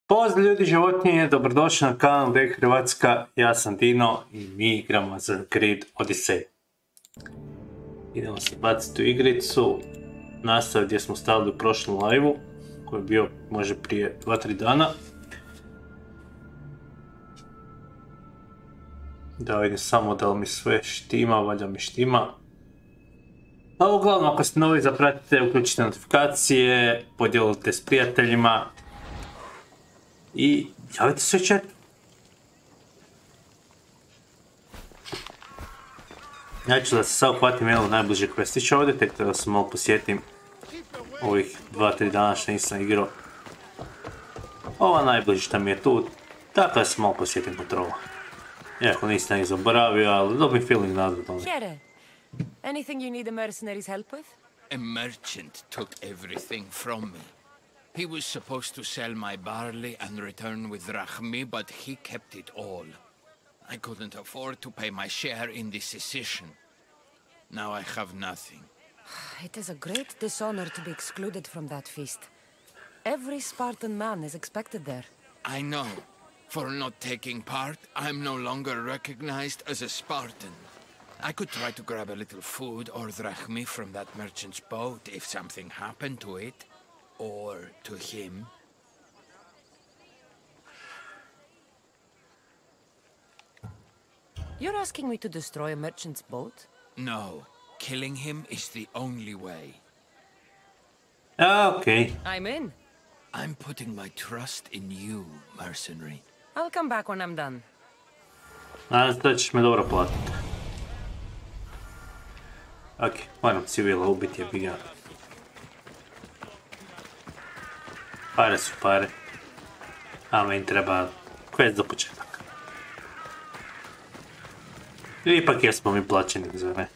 Pozdrav ljudi životinje, dobrodošli na kanal DEGHrvatska, ja sam Dino i mi igramo za grid Odyssey. Idemo se baciti u igricu, nastaviti gdje smo stavili u prošlom live-u, koji je bio možda prije 2-3 dana. Da vidim samo da li mi sve štima, valjda mi štima. A uglavnom, ako ste novi, zapratite, uključite notifikacije, podijelite s prijateljima i javite se u chat. Ja ću da se sad uhvatim jednog najbližeg questića ovdje, tek da se malo posjetim ovih 2-3 dana što nisam igrao. Ova najbliži što mi je tu, tako da se malo posjetim kontrola. Iako nisam ih zaboravio, ali dobim feeling nazad ovdje. Anything you need a mercenary's help with? A merchant took everything from me. He was supposed to sell my barley and return with drachmi, but he kept it all. I couldn't afford to pay my share in the secession. Now I have nothing. It is a great dishonor to be excluded from that feast. Every Spartan man is expected there. I know. For not taking part, I'm no longer recognized as a Spartan. I could try to grab a little food or drachmi from that merchant's boat if something happened to it. Or to him. You're asking me to destroy a merchant's boat? No. Killing him is the only way. Okay. I'm in. I'm putting my trust in you, mercenary. I'll come back when I'm done. Nadam se da ćeš me dobro platiti. Ok, moram civila ubiti je biga. Pare su pare. A meni treba quest za početak. I ipak jesmo mi plaćeni za ne.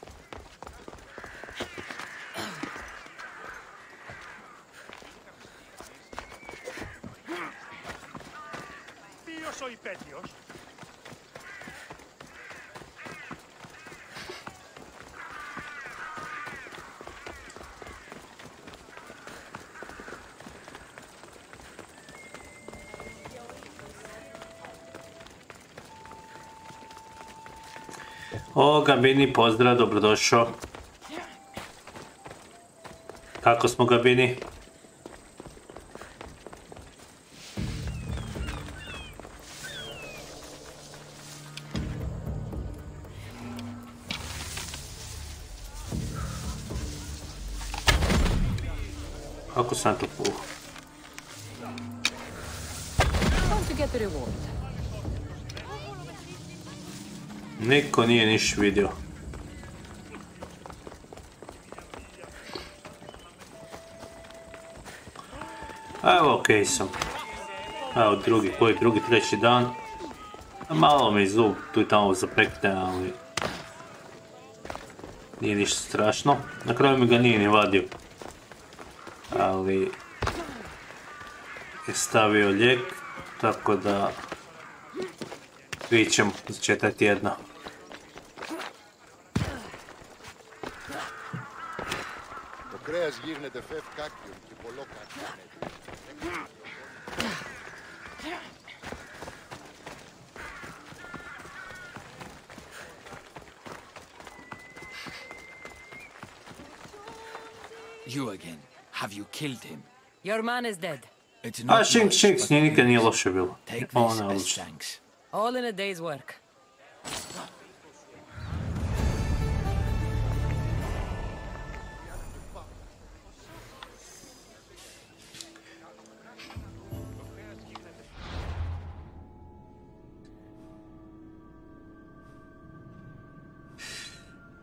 O, Gabini, pozdrav, dobrodošao. Kako smo, Gabini? Kako sam to puh? Niko nije niš vidio. Evo, okej sam. Evo drugi, treći dan. Malo mi zub tu i tamo zapekne, ali nije ništa strašno. Na kraju mi ga nije ni vadio. Ali je stavio lijek, tako da vidit ćemo za 4 tjedna. You again. Have you killed him? Your man is dead. It's A, not Shinx, nije nikad nije loše bilo. Take Ovo this ne as odlično. thanks. All in a day's work.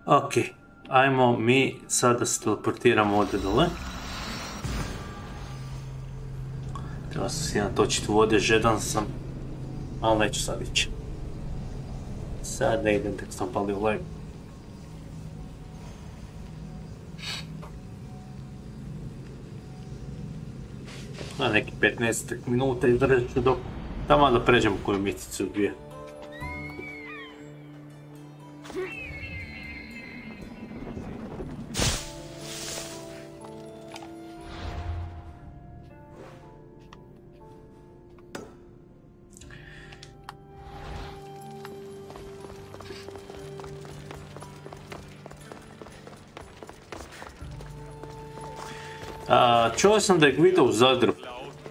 Ok, ajmo mi sada se teleportiramo ovdje dole. Treba sam si natočiti vode, žedan sam, ali neću sad ići. Sad ne idem, tek sam palio live. Na neki 15 minuta izdržat ću dok tamo da pređemo koju miticu dvije. Čuo sam da je Gvida u Zadru.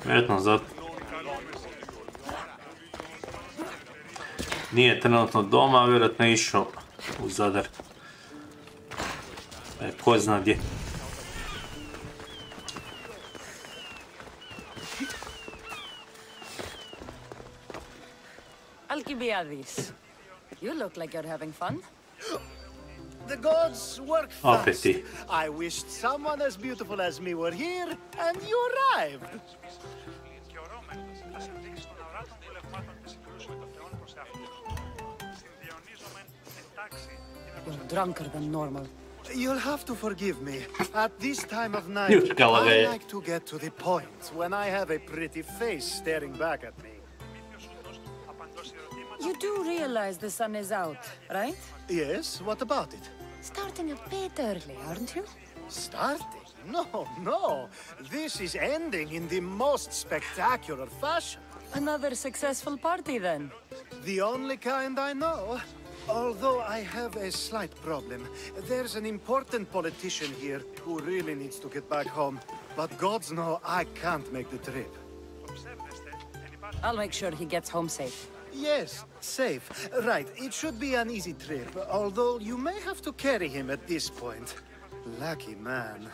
Vjerojatno zato. Nije trenutno doma, a vjerojatno je išao u Zadar. Ko zna gdje. Alcibiades, you look like you're having fun. The gods work Opet fast. ti. I wished someone as beautiful as me were here, and you arrived. You're drunker than normal. You'll have to forgive me. At this time of night, Juškala ga I je. like to get to the point when I have a pretty face staring back at me. You do realize the sun is out, right? Yes, what about it? Starting a bit early, aren't you? Starting? No. This is ending in the most spectacular fashion. Another successful party then. The only kind I know. Although I have a slight problem. There's an important politician here who really needs to get back home. But gods know I can't make the trip. I'll make sure he gets home safe. Yes, safe. Right, it should be an easy trip, although you may have to carry him at this point. Lucky man.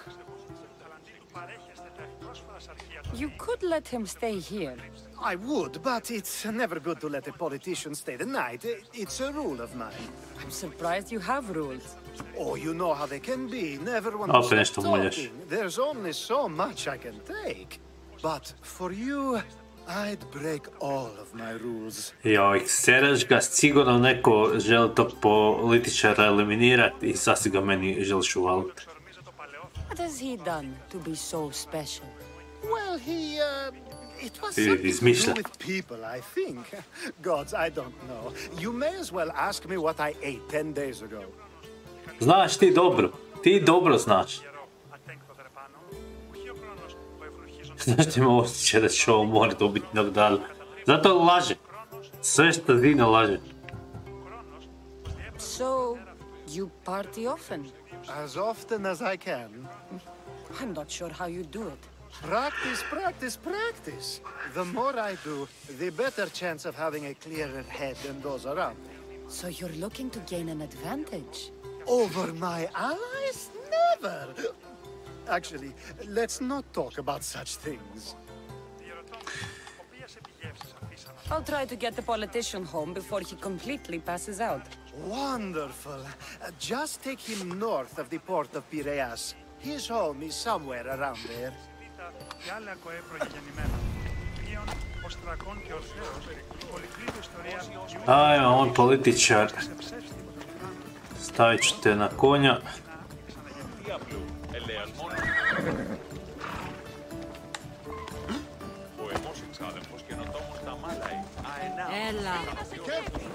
You could let him stay here. I would, but it's never good to let a politician stay the night. It's a rule of mine. I'm surprised you have rules. Oh, you know how they can be. Never want Opet to nešto stop muljaš. talking. There's only so much I can take. But for you, I'd break all of my rules. Joj, seraš ga, sigurno neko želi tog političara eliminirati i sasvim ga meni želiš uvaliti. What has he done to be so special? Well, It was Ili something to izmišlja. do with people, I think. Gods, I don't know. You may as well ask me what I ate 10 days ago. Znaš ti dobro. Ti dobro znaš. Znaš ti ima osjećaj da će ovo mora dobiti jednog dana. Zato laže. Sve što zina laže. So, you party often? As often as I can. I'm not sure how you do it. Practice, practice, practice. The more I do, the better chance of having a clearer head than those around me. So you're looking to gain an advantage? Over my allies? Never! Actually, let's not talk about such things. I'll try to get the politician home before he completely passes out. Wonderful. Just take him north of the port of Piraeus. His home is somewhere around there. Ajmo, on političar. Stavit ću te na konja.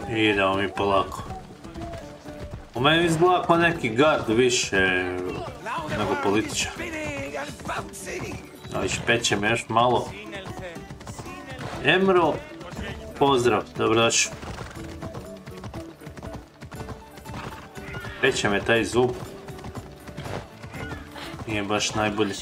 Idemo mi polako. U meni izgleda kao neki gard više nego političar. Peče me još malo. Emro, pozdrav, dobrodošli. Peče me taj zub. Nije baš najbolji.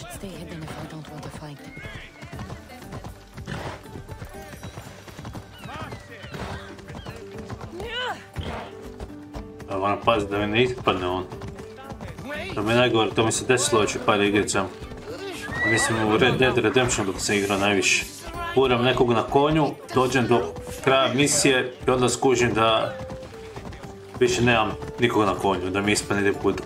Moram paziti da mi ne ispadne on. To mi je najgore, to mi se desilo već u par igricama. Mislim u Red Dead Redemption dok sam igrao najviše. Uram nekog na konju, dođem do kraja misije i onda skužim da više nemam nikog na konju, da mi ispadne ide put.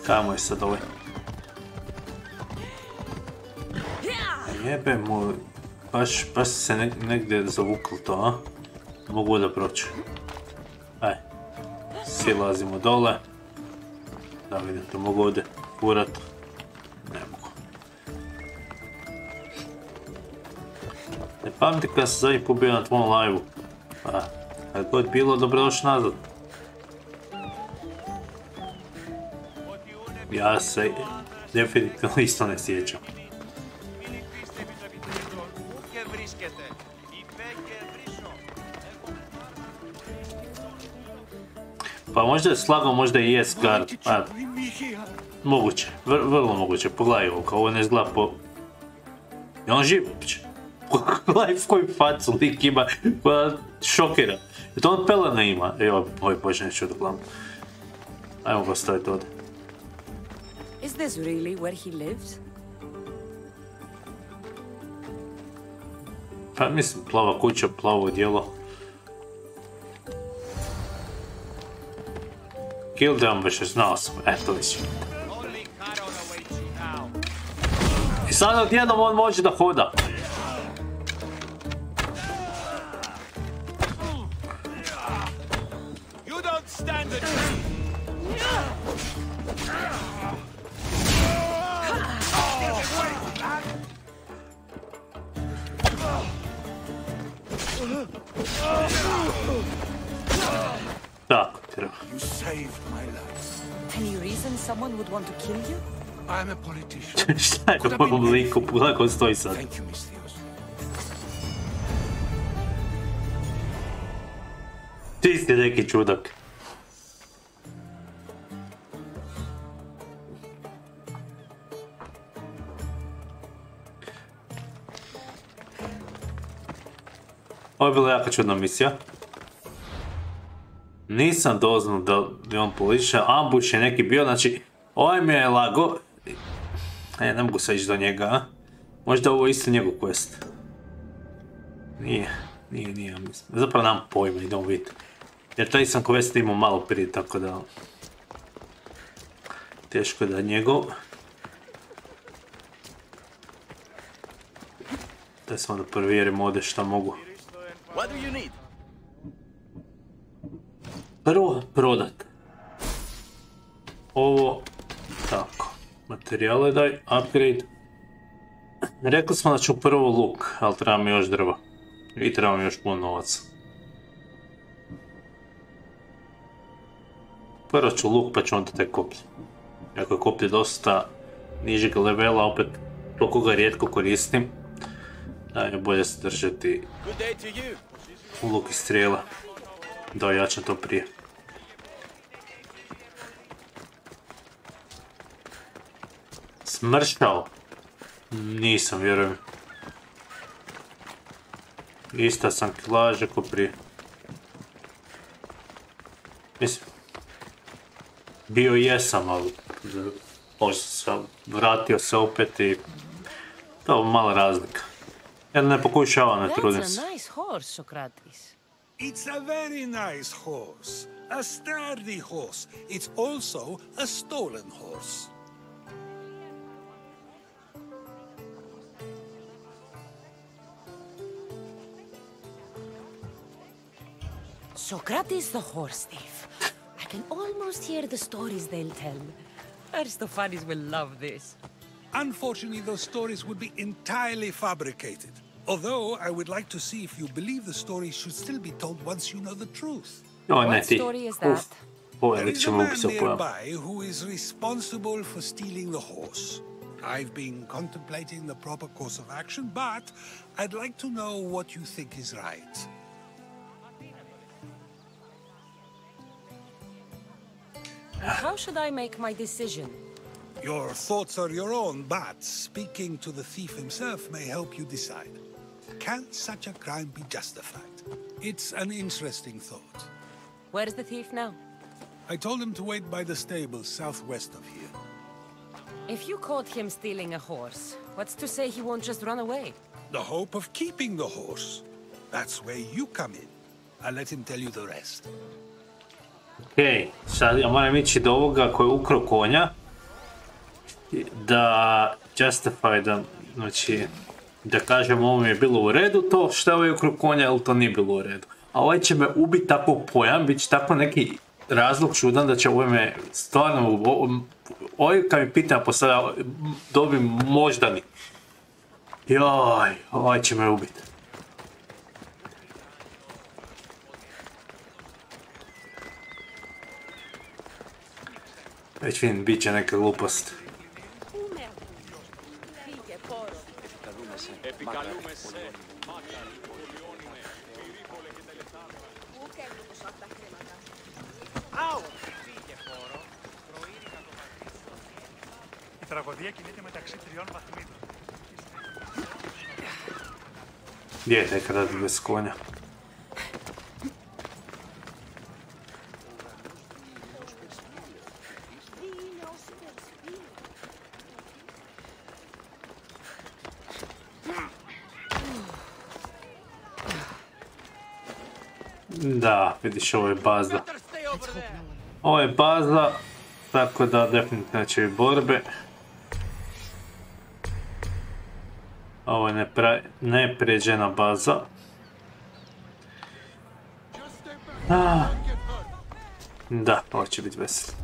Kamo je sad ovaj? Jebe mu, baš se negdje zavuklo to, a? Mogu da proći. Aj, silazimo dole. Da vidim, to mogu ovdje furat. Ne mogu. Ne pamti kada sam zadnji put bio na tvom live-u. Pa, kad god bilo, dobrodošli nazad. Ja se definitivno isto ne sjećam. Pa možda je slagao, možda i jest gard. Moguće, vrlo moguće. Pogledaj ovo ne izgleda po... Je on živ uopće? Pogledaj koju facu lik ima koja šokira. Je to on pelena ima? Evo, oj bože, neću da gledam. Ajmo ga staviti ovdje. Is this really where he lives? Pa mislim, plava kuća, plavo odijelo. Kill them, već znao sam, eto već. I sad odjednom on može da hoda. Tako treba. Any reason someone would want to kill you? I'm a politician. Šta je to ovom liku? Pogledaj ko stoji sad. Thank you, Miss Theos. Ti si neki čudak. Ovo je bila jaka čudna misija. Nisam doznao da je on političan, ambush je neki bio, znači ovaj mi je lago. Ne mogu sad ići do njega, a? Možda ovo je isto njegov quest. Nije, mislim. Zapravo nemam pojma, idemo vidjeti. Jer taj sam quest imao malo prije, tako da... Teško je da je njegov. Daj samo da provjerim ovdje šta mogu. What What do you need? Prvo prodat. Ovo, tako. Materijale daj, upgrade. Rekli smo da ću prvo luk, ali treba mi još drva. I treba mi još puno novaca. Prvo ću luk pa ću onda taj koplje. Ako je koplje dosta nižeg levela, opet toliko ga rijetko koristim. Da je bolje se držati luk i strijela. Da ojačam to prije. Smršao? Nisam, vjerujem. Ista sam kilaže ko prije. Mislim, bio jesam, ali možda sam vratio se opet i to je mala razlika. Ja ne pokušavam, ne trudim se. That's a nice horse, Socrates. It's a very nice horse. A sturdy horse. It's also a stolen horse. Socrates the horse thief. I can almost hear the stories they'll tell. Aristophanes will love this. Unfortunately, those stories would be entirely fabricated. Although, I would like to see if you believe the stories should still be told once you know the truth. What story is that? There is a man nearby who is responsible for stealing the horse. I've been contemplating the proper course of action, but I'd like to know what you think is right. How should I make my decision? Your thoughts are your own, but speaking to the thief himself may help you decide. Can such a crime be justified? It's an interesting thought. Where's the thief now? I told him to wait by the stables southwest of here. If you caught him stealing a horse, what's to say he won't just run away? The hope of keeping the horse. That's where you come in. I'll let him tell you the rest. Okej, sad ja moram ići do ovoga koji je ukrao konja. Da justify, da, znači, da kažem ovo mi je bilo u redu to što je ovaj ukrao konja ili to nije bilo u redu. A ovaj će me ubiti tako pojam, bit će tako neki razlog čudan da će ovaj me stvarno, ovaj kad mi pitam postavlja, dobim moždani. Joj, ovaj će me ubiti. Već vidim, bit će neka glupost. Η τραγωδία κινείται μεταξύ τριών βαθμίδων. Gdje je nekada bez konja? Da, vidiš, ovo je baza. Ovo je baza, tako da definitivno će i borbe. Ovo je nepređena baza. Da, ovo će biti veselo.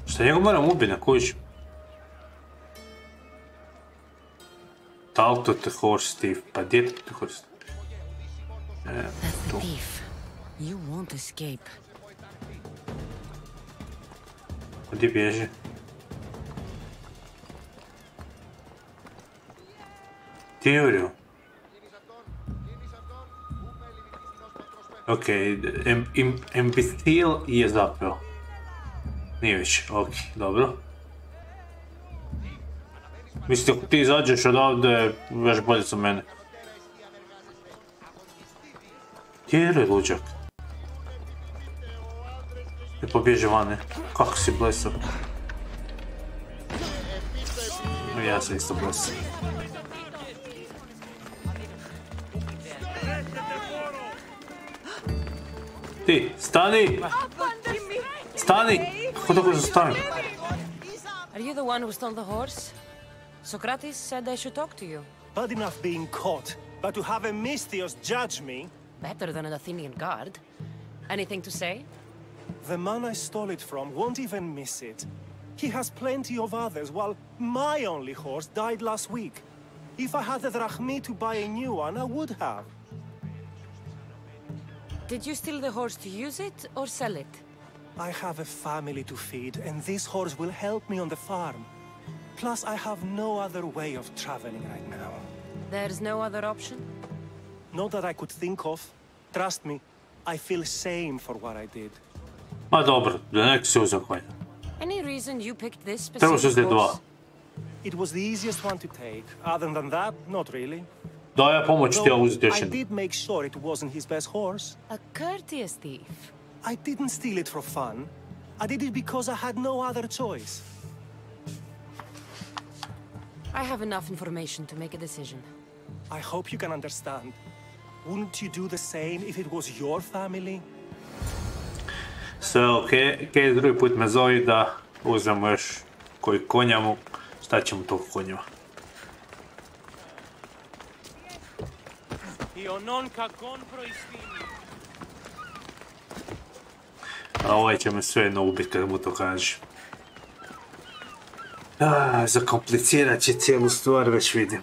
Šta njega moram ubiti na kuću? Talk to the horse thief. Pa gdje je the horse thief? That's the thief. You won't escape. Gdje bježi? Gdje je urio? Okej, imbecil je zapeo. Nije više, okej, dobro. Mislim, ako ti izađeš odavde, još bolje za mene. Gdje je luđak? Ne pobježe vane. Kako si blesav? Ja sam isto blesav. Ti, stani! Stani! Kako tako zastavim? Are you the one who stole the horse? Socrates said I should talk to you. Bad enough being caught, but to have a Misthios judge me? Better than an Athenian guard. Anything to say? The man I stole it from won't even miss it. He has plenty of others, while my only horse died last week. If I had the drachmi to buy a new one, I would have. Did you steal the horse to use it or sell it? I have a family to feed, and this horse will help me on the farm. Plus, I have no other way of traveling right now. There's no other option? Not that I could think of. Trust me, I feel shame for what I did. Ma dobro, da nek se uzem konja. Any reason you picked this Treba se specific uzeti dva. horse? It was the easiest one to take. Other than that, not really. Da, ja pomoć ti ja Though uzeti još I jednu. did make sure it wasn't his best horse. A courteous thief. I didn't steal it for fun. I did it because I had no other choice. I have enough information to make a decision. I hope you can understand. Wouldn't you do the same if it was your family? Sve okej, drugi put me zovi da uzmemo još koji konjamu. Šta ćemo toliko konjima? A ovaj će me sve jedno ubiti kad mu to kaže. Zakomplicirat će cijelu stvar, već vidim.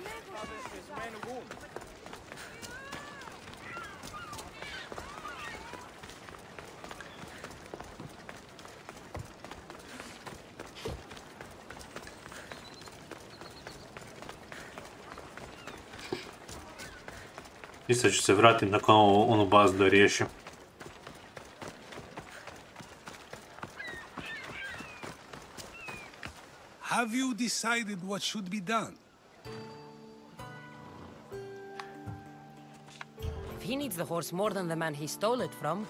I sad ću se vratiti nakon onu bazu da riješim. Have you decided what should be done? If he needs the horse more than the man he stole it from,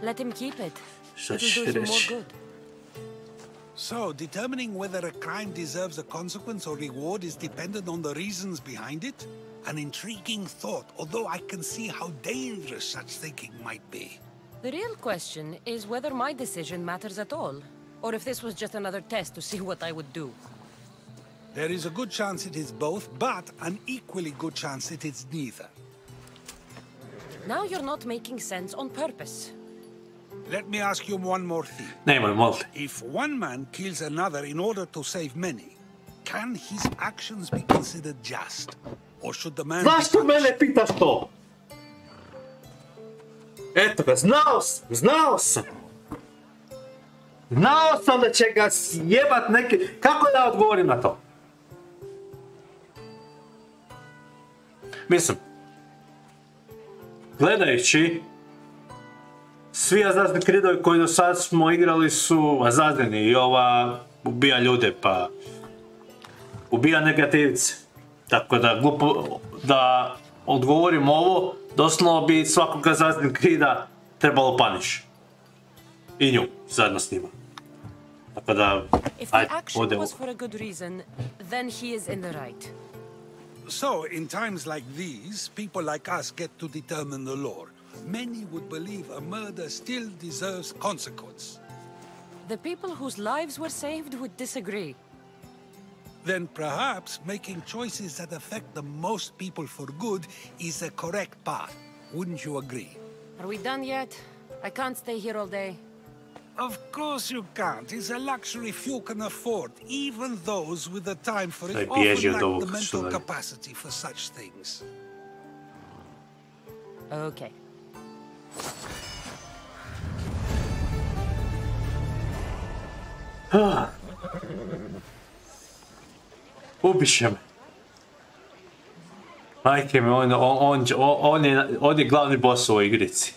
let him keep it. Šta It'll ćeš do him more reći? good. So, determining whether a crime deserves a consequence or reward is dependent on the reasons behind it? An intriguing thought, although I can see how dangerous such thinking might be. The real question is whether my decision matters at all, or if this was just another test to see what I would do. There is a good chance it is both, but an equally good chance it is neither. Now you're not making sense on purpose. Let me ask you one more thing. Nemoj, molim. If one man kills another in order to save many, can his actions be considered just? Or should the man Zašto be mene pitaš to? Eto ga, znao sam. Znao sam da će ga jebat neki... Kako da odgovorim na to? Mislim, gledajući, svi Azazni kridovi koji do sad smo igrali su Azazni i ova ubija ljude, pa ubija negativce. Tako da, glupo da odgovorim ovo, doslovno bi svakog Azazni krida trebalo paniš. I nju, zajedno s njima. Tako da, If the ajde, action ode was for a good reason, then he is in the right. So, in times like these, people like us get to determine the law. Many would believe a murder still deserves consequence. The people whose lives were saved would disagree. Then perhaps making choices that affect the most people for good is a correct path. Wouldn't you agree? Are we done yet? I can't stay here all day. Of course you can't. It's a luxury few can afford. Even those with the time for it Daj, often bježi od lack the ovog, mental što dalje. capacity for such things. Okay. Ubiše me. Majke me, on je glavni boss u ovoj igrici.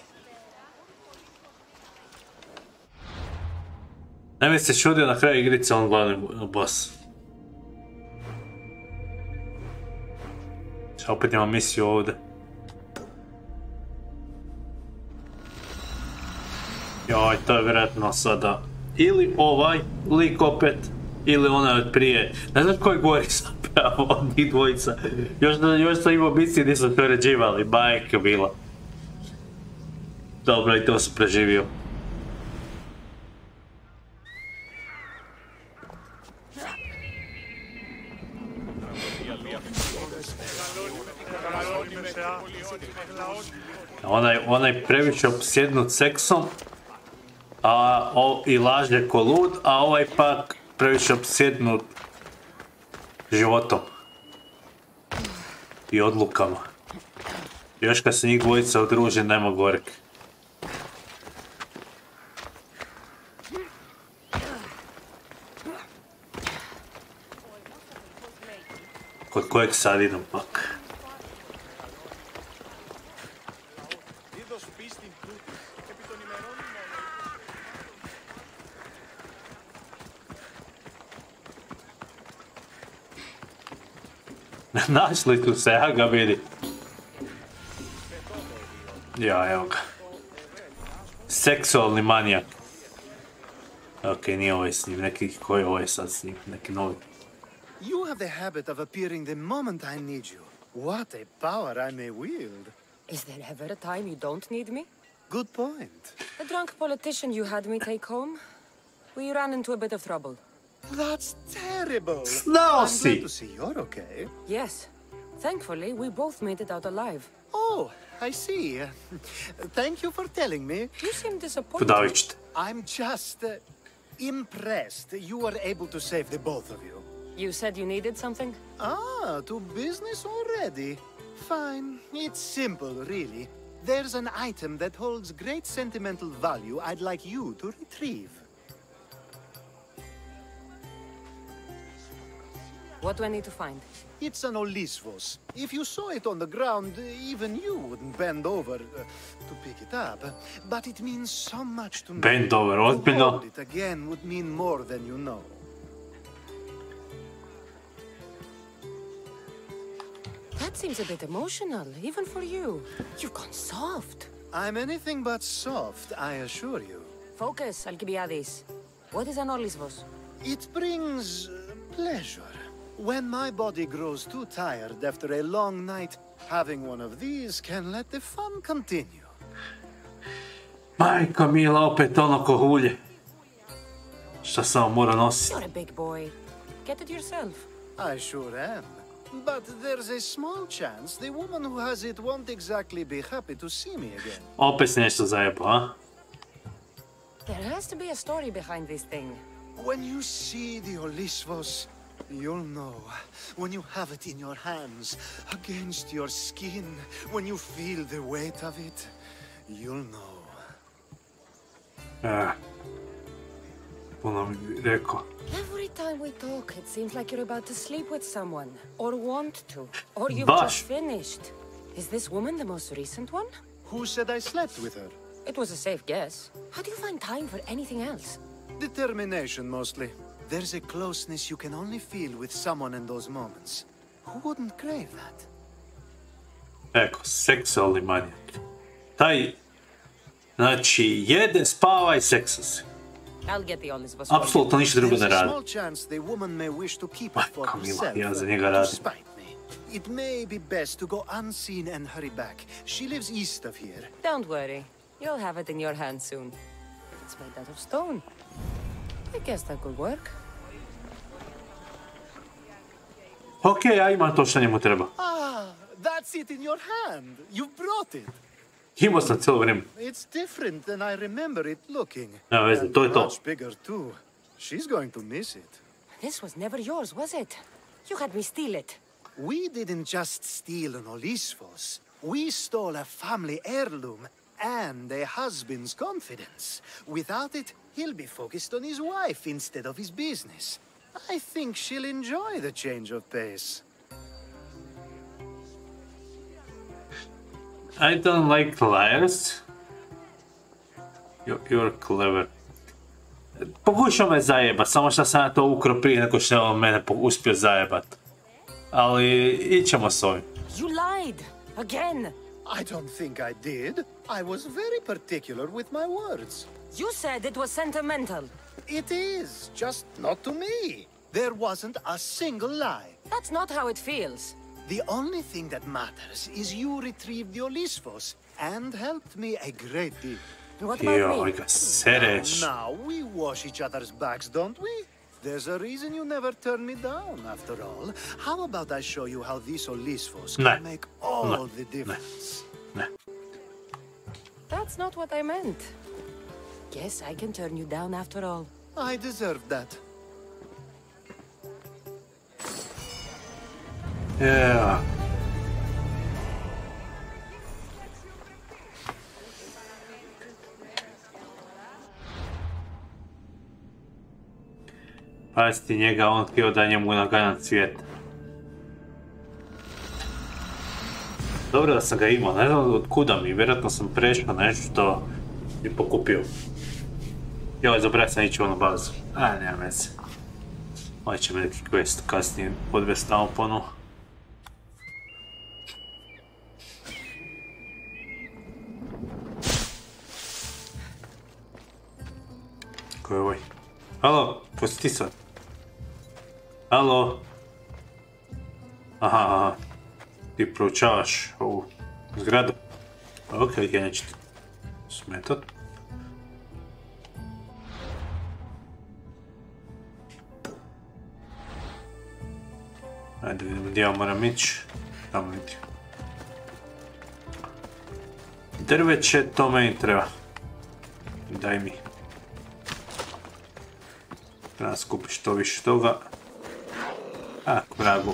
Ne mi se čudio na kraju igrice, on glavni boss. Opet imam misiju ovdje. Joj, to je vjerojatno sada ili ovaj lik opet, ili onaj od prije. Ne znam koji govori zapravo od njih dvojica. Još sam imao misije gdje su prerađivali, bajke bila. Dobro, i to su preživio. Onaj previše opsjednut seksom i laže ko lud, a ovaj pak previše opsjednut životom i odlukama. Još kad se njih dvojica udruže, nema gorek. Kod kojeg sad idem pak? Našli tu se, ja ga vidim. Ja, evo ga. Seksualni manijak. Ok, nije ovaj s njim, koji je ovaj sad s njim, neki novi. You have the habit of appearing the moment I need you. What a power I may wield. Is there ever a time you don't need me? Good point. The drunk politician you had me take home? We ran into a bit of trouble. That's terrible. Znao I'm si! glad to see you're okay. Yes. Thankfully, we both made it out alive. Oh, I see. Thank you for telling me. You seem disappointed. Podavit ćete. I'm just impressed you were able to save the both of you. You said you needed something? Ah, to business already. Fine. It's simple, really. There's an item that holds great sentimental value I'd like you to retrieve. What do I need to find? It's an Olisvos. If you saw it on the ground, even you wouldn't bend over to pick it up. But it means so much to me. Bend over, To ozbiljno? hold it again would mean more than you know. That seems a bit emotional, even for you. You've gone soft. I'm anything but soft, I assure you. Focus, Alcibiades. What is an Olisvos? It brings pleasure. When my body grows too tired after a long night, having one of these can let the fun continue. Majka mila, opet ono ko hulje. Šta samo mora nositi? You're a big boy. Get it yourself. I sure am. But there's a small chance the woman who has it won't exactly be happy to see me again. Opet se nešto zajeba, a? There has to be a story behind this thing. When you see the Olisvos, you'll know. When you have it in your hands, against your skin, when you feel the weight of it, you'll know. Puno mi rekao. Every time we talk, it seems like you're about to sleep with someone. Or want to. Or you've Baš. just finished. Is this woman the most recent one? Who said I slept with her? It was a safe guess. How do you find time for anything else? Determination, mostly. There's a closeness you can only feel with someone in those moments. Who wouldn't crave that? Eko, seksualni manijak. Taj, znači, jede, spava i seksa se. I'll get the Olisvos. Apsolutno ništa drugo ne There's a radi. small chance the woman may wish to keep it for Majka mila, herself, ja za njega to radim. spite me. It may be best to go unseen and hurry back. She lives east of here. Don't worry. You'll have it in your hand soon. It's made out of stone. I guess that could work. Ok, ja imam to što njemu treba. Ah, that's it in your hand. You brought it. Imao sam cijelo vrijeme. It's different than I remember it looking. Nema veze, And to je to. much bigger too. She's going to miss it. This was never yours, was it? You had me steal it. We didn't just steal an Olisvos. We stole a family heirloom and a husband's confidence. Without it, he'll be focused on his wife instead of his business. I think she'll enjoy the change of pace. I don't like liars. You're clever. Pokušao me zajebat, samo što sam ja to ukro prije nego što je on mene uspio zajebat. Ali ićemo s ovim. You lied! Again! I don't think I did. I was very particular with my words. You said it was sentimental. It is, just not to me. There wasn't a single lie. That's not how it feels. The only thing that matters is you retrieve the Olisvos, and helped me a great deal. What about Joj, me? ga sereš. Now we wash each other's backs, don't we? There's a reason you never turn me down, after all. How about I show you how these Olisfos Ne. can make all the difference? Ne. That's not what I meant. Guess I can turn you down after all. I deserved that. Ja. Pasti njega, on htio da njemu naganjam cvijet. Dobro da sam ga imao, ne znam od kuda mi, vjerojatno sam prešao nešto i pokupio. Joj, zabrao sam ići u onu bazu. Nema veze. Ovaj će me neki quest kasnije podvesti tamo ponovo. Ko je ovaj? Halo, ko si ti sad? Halo? Aha, ti proučavaš ovu zgradu. Ok, ja neću ti smetat. Ajde vidimo gdje ja moram ići. Tamo vidi. Drveće, to meni treba. Daj mi. Treba skupiti što više toga. Vragu.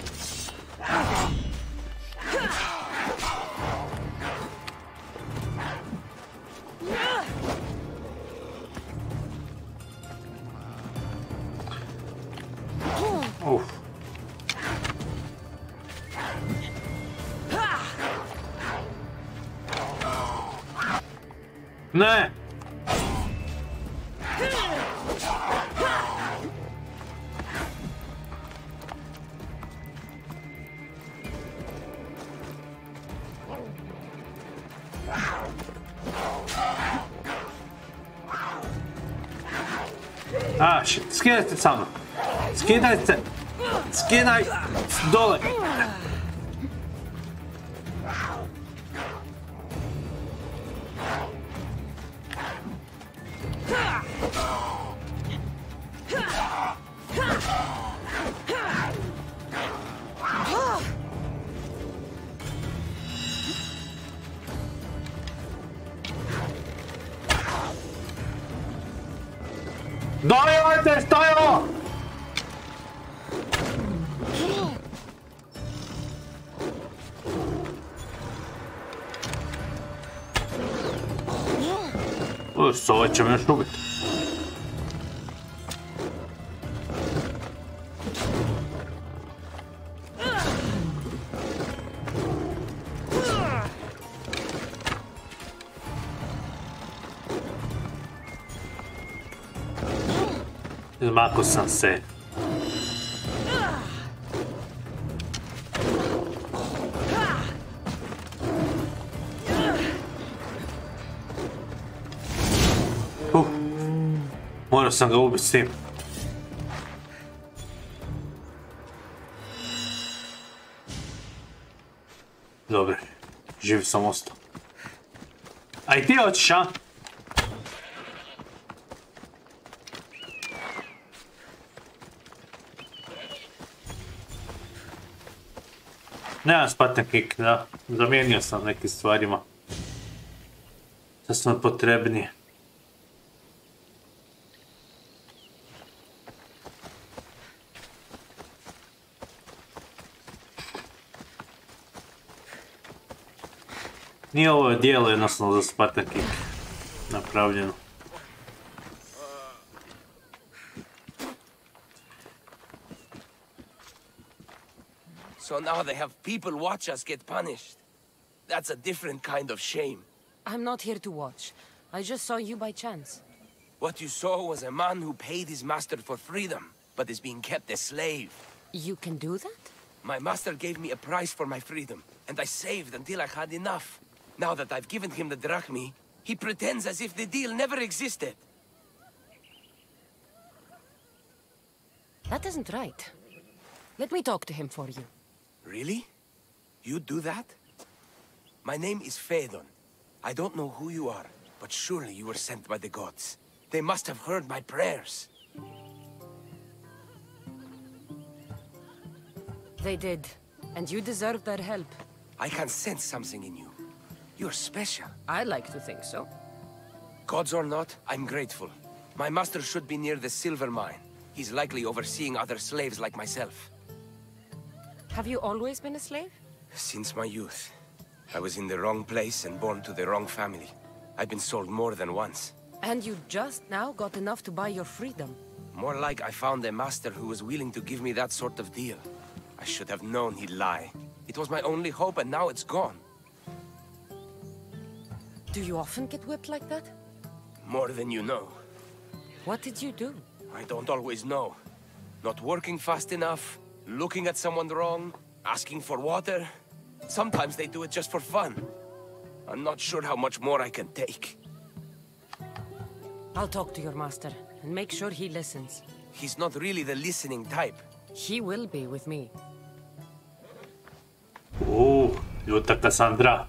Ne! Shit, skidajte sa mnom! Skidajte! Skidaj! Dole! Dajte, stajamo! Ovaj će me još ubiti. Izmakao sam se. Morao sam ga ubiti s tim. Dobre, živ sam ostao. A i ti hoćeš, a? Nemam Spartan kick, da. Zamijenio sam nekim stvarima. Sad su nam potrebnije. Nije ovo dijelo jednostavno za Spartan kick napravljeno. So now they have people watch us get punished. That's a different kind of shame. I'm not here to watch. I just saw you by chance. What you saw was a man who paid his master for freedom, but is being kept a slave. You can do that? My master gave me a price for my freedom, and I saved until I had enough. Now that I've given him the drachmi, he pretends as if the deal never existed. That isn't right. Let me talk to him for you. Really? You do that? My name is Phaedon. I don't know who you are, but surely you were sent by the gods. They must have heard my prayers. They did, and you deserve their help. I can sense something in you. You're special. I like to think so. Gods or not, I'm grateful. My master should be near the silver mine. He's likely overseeing other slaves like myself. Have you always been a slave? Since my youth. I was in the wrong place and born to the wrong family. I've been sold more than once. And you just now got enough to buy your freedom. More like I found a master who was willing to give me that sort of deal. I should have known he'd lie. It was my only hope, and now it's gone. Do you often get whipped like that? More than you know. What did you do? I don't always know. Not working fast enough, looking at someone wrong, asking for water. Sometimes they do it just for fun. I'm not sure how much more I can take. I'll talk to your master, and make sure he listens. He's not really the listening type. He will be with me. Ljuta Kassandra.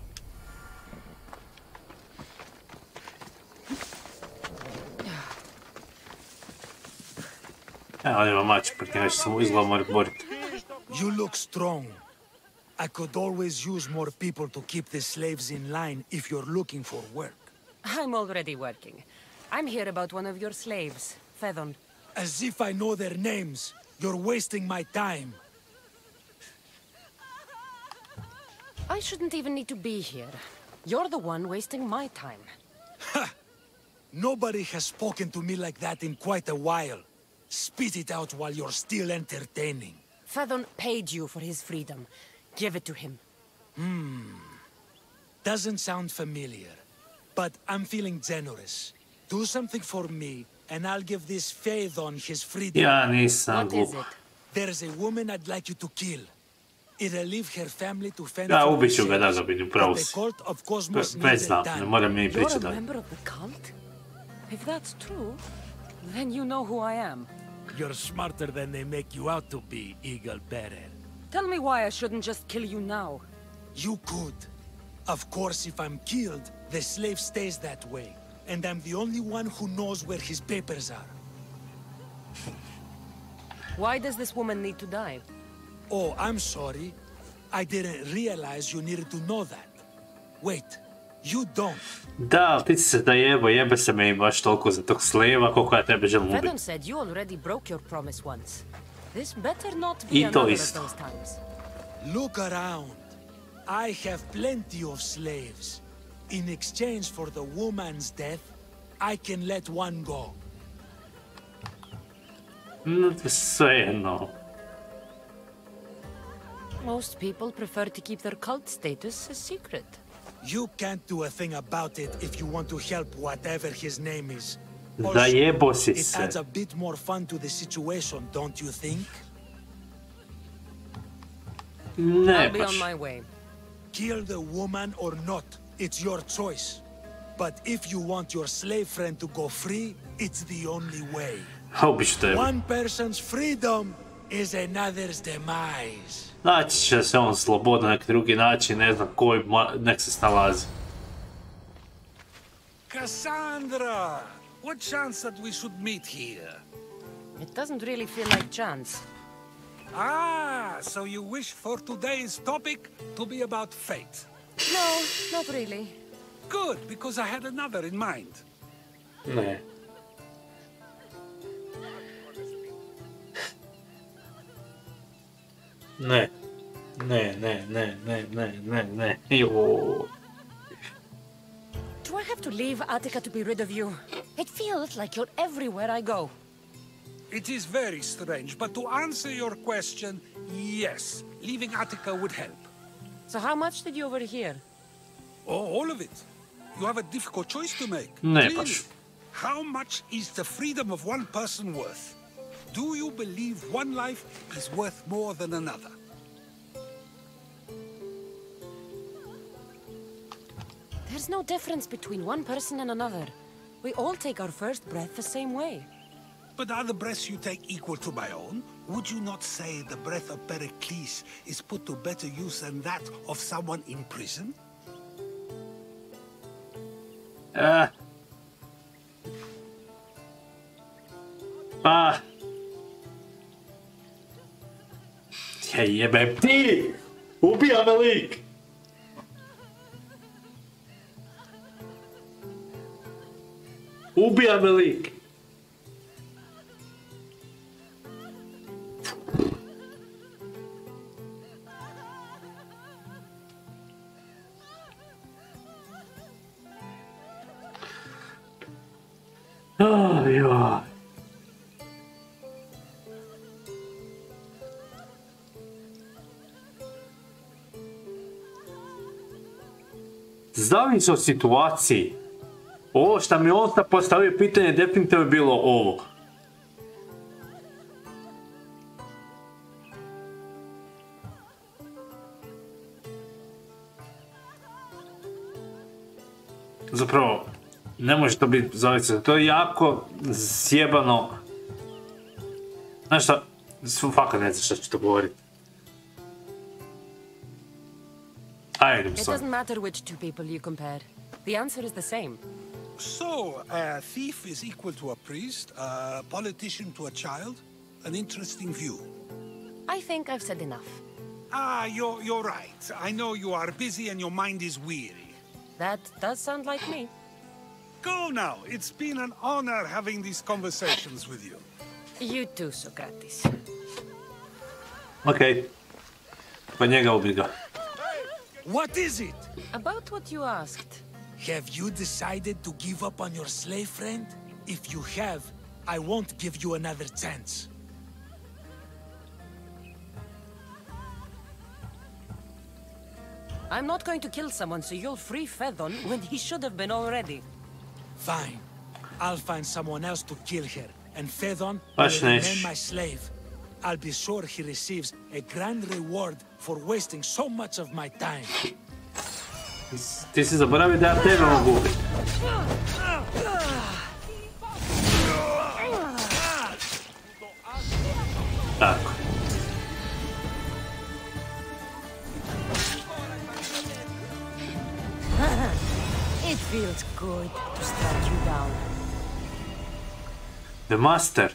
Evo nema mač, proti neće se izgleda morati boriti. You look strong. I could always use more people to keep the slaves in line if you're looking for work. I'm already working. I'm here about one of your slaves, Fedon. As if I know their names. You're wasting my time. I shouldn't even need to be here. You're the one wasting my time. Ha! Nobody has spoken to me like that in quite a while. Spit it out while you're still entertaining. Fedon paid you for his freedom. Give it to him. Doesn't sound familiar. But I'm feeling generous. Do something for me, and I'll give this Phaethon his freedom. Ja nisam What is glup. it? There's a woman I'd like you to kill. It'll leave her family to fend Ja, for ubit ću ga da themselves, ga vidim, but pravo the si. cult of Cosmos Već needs znam, it ne done. moram mi You're pričati a dalje. member of the cult? If that's true, then you know who I am. You're smarter than they make you out to be, Eagle Bearer. Tell me why I shouldn't just kill you now. You could. Of course, if I'm killed, the slave stays that way. And I'm the only one who knows where his papers are. Why does this woman need to die? Oh, I'm sorry. I didn't realize you needed to know that. Wait, you don't. Da, ali ti si se da jebe se me baš toliko za tog sleva koliko ja tebe želim ubiti. Fedon said you already broke your promise once. This better not be I to another of isto. those times. Look around. I have plenty of slaves. In exchange for the woman's death, I can let one go. Svejedno. Most people prefer to keep their cult status a secret. You can't do a thing about it if you want to help whatever his name is. Zajebo si It se. adds a bit more fun to the situation, don't you think? Ne I'll be baš. on my way. Kill the woman or not, it's your choice. But if you want your slave friend to go free, it's the only way. A ubit ću tebe. One person's freedom is another's demise. Naći će se on slobodno na neki drugi način, ne znam koji, nek se snalazi. Cassandra! What chance that we should meet here? It doesn't really feel like chance. Ah, so you wish for today's topic to be about fate. No, not really. Good, because I had another in mind. Ne. Ne. Ne. Jo. Do I have to leave Attica to be rid of you? It feels like you're everywhere I go. It is very strange, but to answer your question, yes, leaving Attica would help. So how much did you overhear? Oh, all of it. You have a difficult choice to make. Ne Clearly. baš. How much is the freedom of one person worth? Do you believe one life is worth more than another? There's no difference between one person and another. We all take our first breath the same way. But are the breaths you take equal to my own? Would you not say the breath of Pericles is put to better use than that of someone in prison? Pa. Jebem ti! Ubija me lik! Ubija me lik! Joj. Zavim se o situaciji. Ovo što mi on postavio pitanje definitivno je bilo ovo. Zapravo, ne može to biti zavica. To je jako sjebano. Znaš šta? Fakat ne znam šta ću to govoriti. It doesn't matter which two people you compare. The answer is the same. So, a thief is equal to a priest, a politician to a child? An interesting view. I think I've said enough. You're right. I know you are busy and your mind is weary. That does sound like me. Go now. It's been an honor having these conversations with you. You too, Socrates. Okay. Pa njega ubi ga. What is it? About what you asked. Have you decided to give up on your slave friend? If you have, I won't give you another chance. I'm not going to kill someone so you'll free Fedon when he should have been already. Fine. I'll find someone else to kill her, and Fedon will remain my slave. I'll be sure he receives a grand reward for wasting so much of my time. Ti si zaboravio da ja tebe mogu ubiti. Tako. It feels good to strike you down. The Master.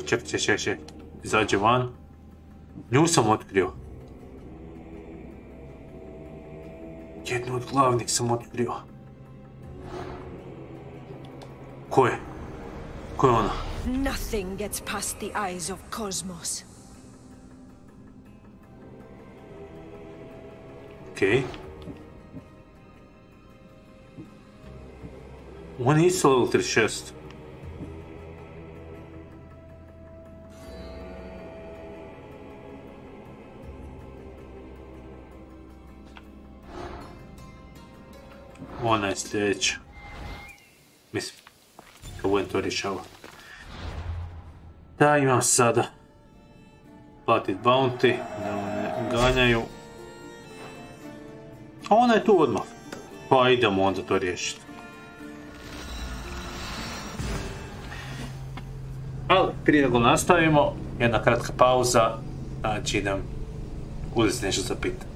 Ček. Izađe van. Nju sam otkrio. Jednu od glavnih sam otkrio. Ko je? Ko je ona? Nothing gets past the eyes of Cosmos. Okej. On je isto level 36. Ona je sljedeća. Mislim, kad budem to rješavao. Da, imam sada platit bounty, da one ganjaju. A ona je tu odmah. Pa idemo onda to riješiti. Ali prije nego nastavimo, jedna kratka pauza, znači idem uzeti nešto za pitanje.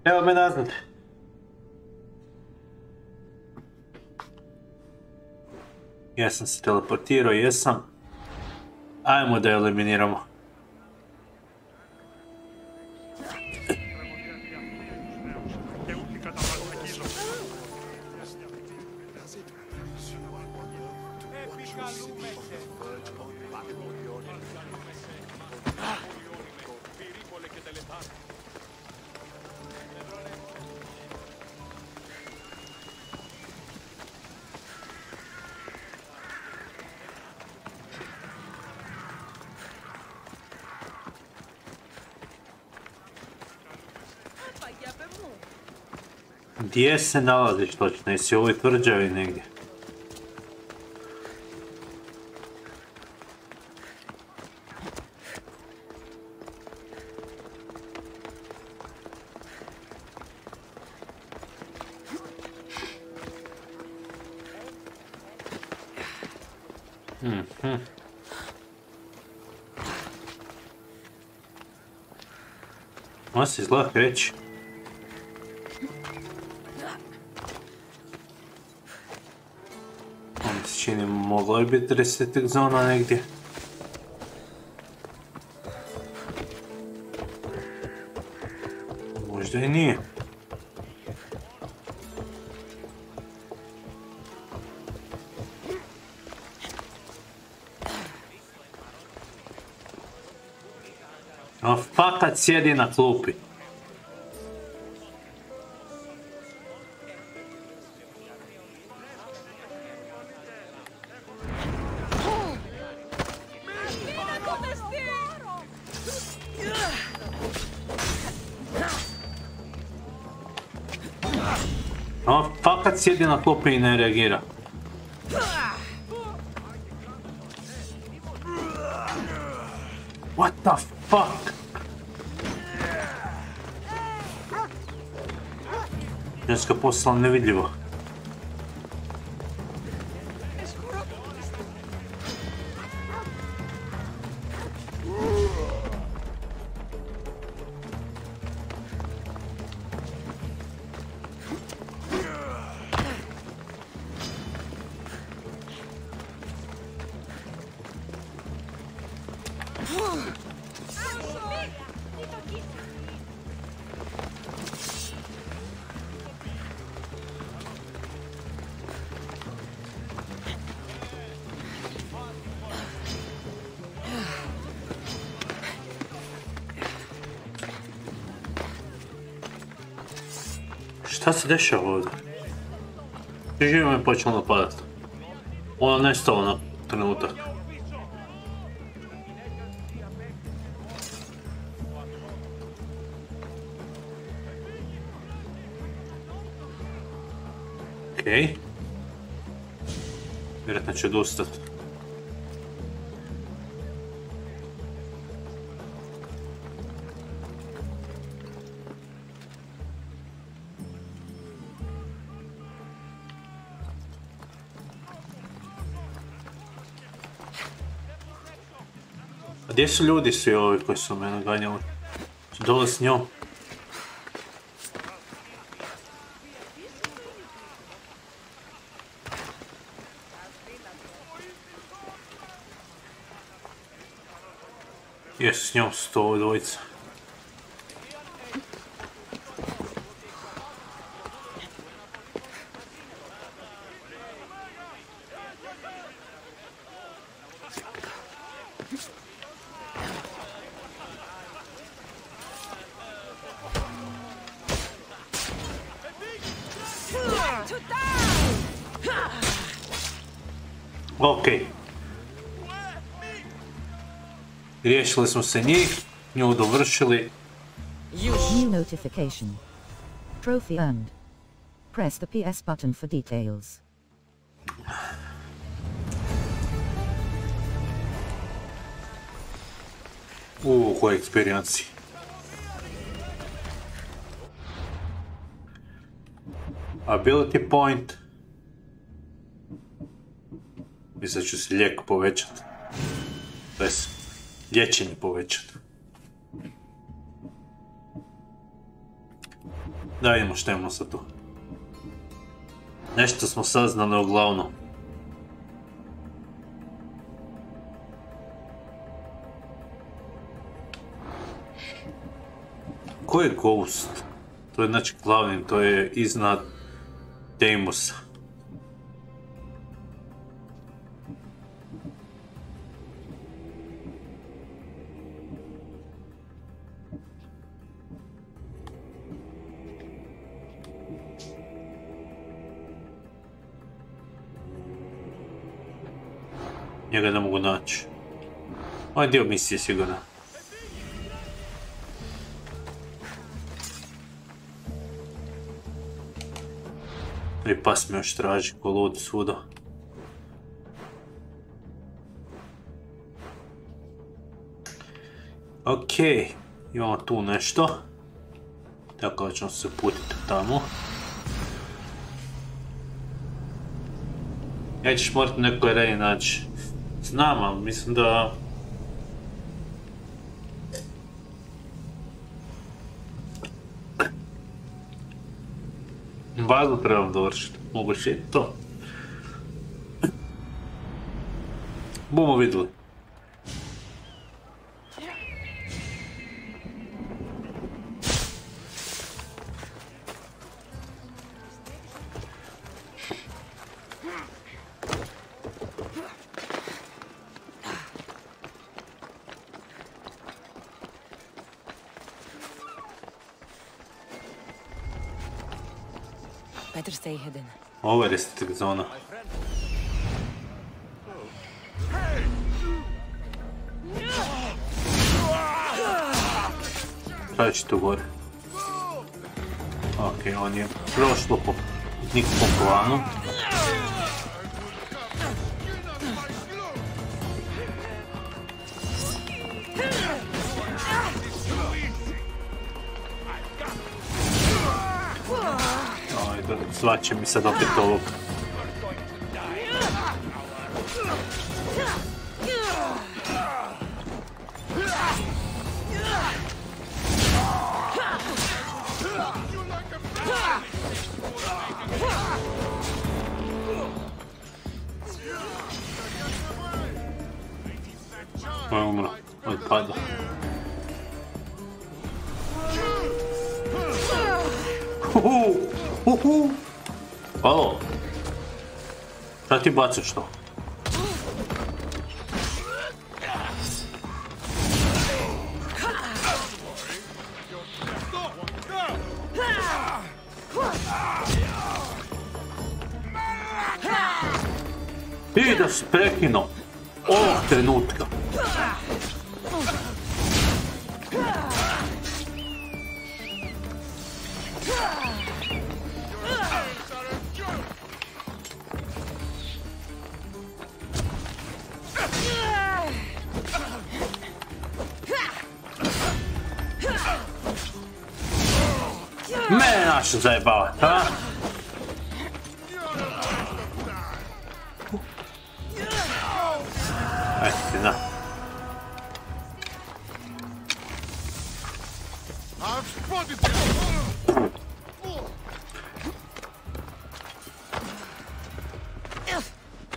Evo me nazad. Ja sam se teleportirao, jesam. Ajmo da eliminiramo. Gdje se nalaziš točno? Jesi u ovoj tvrđavi negdje? Ovo se izgleda kreći. Čini, moglo je biti resetting zona negdje. Možda i nije. A fakat sjedi na klupi. Fakat sjedi na klupi i ne reagira. What the fuck? Ženska poslala nevidljivo. Šta se dešava ovdje? Živo me počelo napadat. Ono nestalo na trenutak. Okej. Vjerojatno će odustat. A gdje su ljudi svi ovi koji su me naganjali? Su dole s njom? Jesu, s njom su to ovo dvojica. Okej. Riješili smo se njih, nju dovršili. New notification. Trophy earned. Press the PS button for details. Koja eksperijanci. Ability point. Mislim da ću se lijek povećat. To je liječenje povećat. Da vidimo što imamo sad tu. Nešto smo saznali uglavnom. Ko je Ghost? To je znači glavni, to je iznad Deimos. Njega ne mogu naći. Ovo je dio misije sigurno. I pas me još traži ko lud svuda. Okej, imamo tu nešto. Tako da ćemo se putiti tamo. Ja ćeš morati neko areni naći. Znam, ali mislim da... Bazu trebam dovršiti, moguće je to. Bomo vidjeli. Better stay hidden. Ovo je restriktivna zona. Šta će tu gore? Okej, on je prošlo po nikakvom planu. Svaće mi sad opet ovog. Ovo je umro, ovo je padao. Alo, šta ti bacaš to? I da si prekinuo ovog trenutka. Mene naša zajebavati, ha? Eto ti da.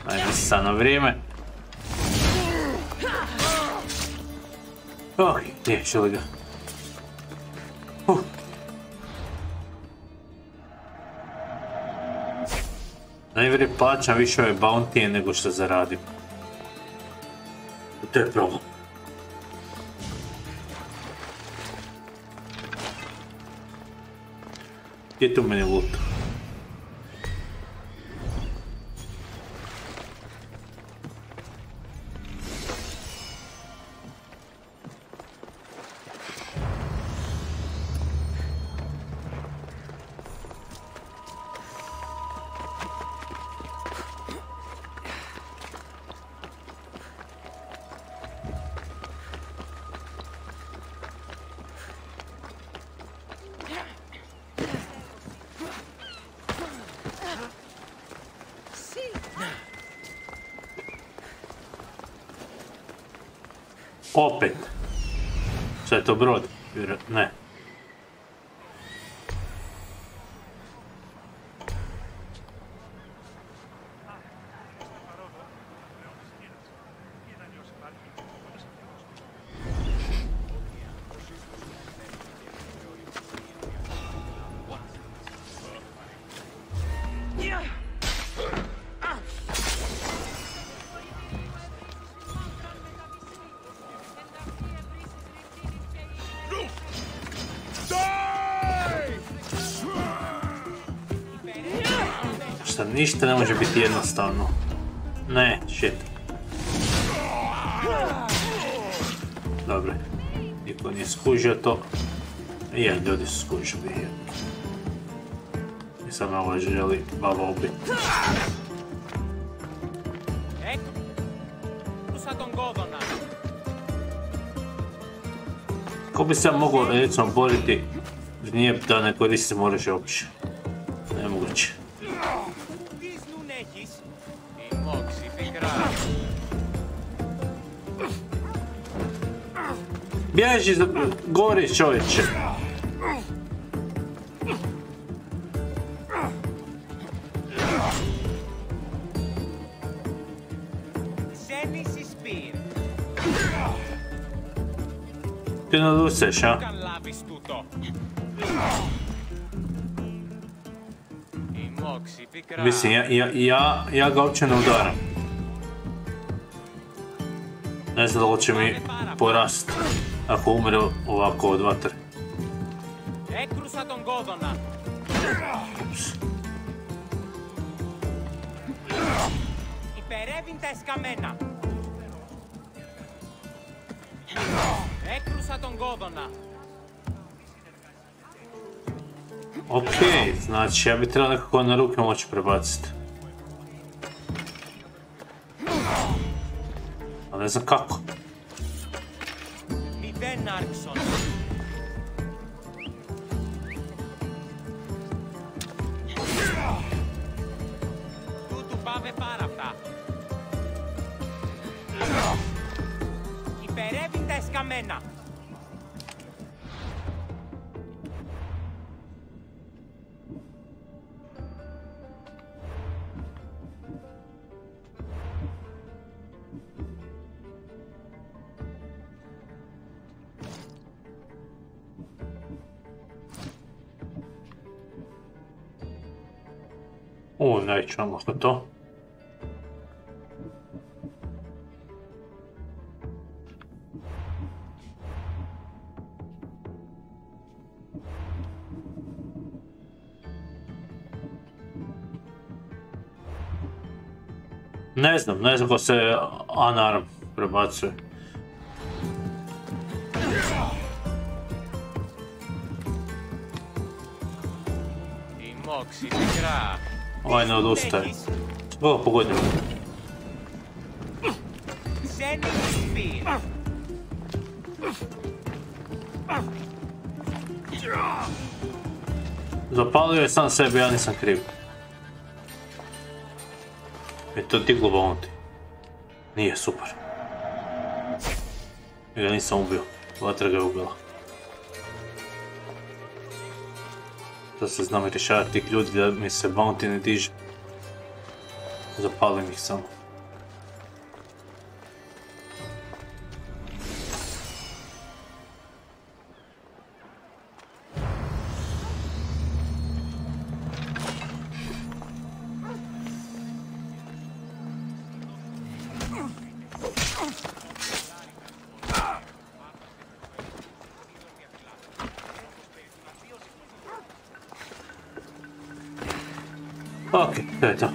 Ajde sad na vrijeme. Oh, riješili ga. Najvjerije plaćam više ove bountyje nego što zaradim. To je problem. Gdje je tu meni loot? Opet. Šta je to brod? Ne. ništa ne može biti jednostavno. Ne, shit. Dobro, niko nije skužio to. Je, ljudi su skužili. I sad me ovo želi baba ubiti. Ko bi se mogao, recimo, boriti nije da ne koristi oružje uopće. Nemoguće. Bježi, gori čovječe. Ti naduseš, a? Mislim, ja ga uopće ne udaram. Ne znam da li će mi porast ako umre ovako od vatre. Ups. Okej, znači ja bi trebao nekako na ruke moći prebaciti. Ali ne znam kako. Nećemo možda to. Ne znam ko se unarm prebacuje. Ovaj ne odustaje. Ovo pogodim. Zapalio je sam sebe, ja nisam kriv. Je to diglo bounty. Nije, super. Ja ga nisam ubio. Vatra ga je ubila. Da se znam rješavati tih ljudi da mi se bounty ne diže. Zapalim ih samo. Okej, to je to.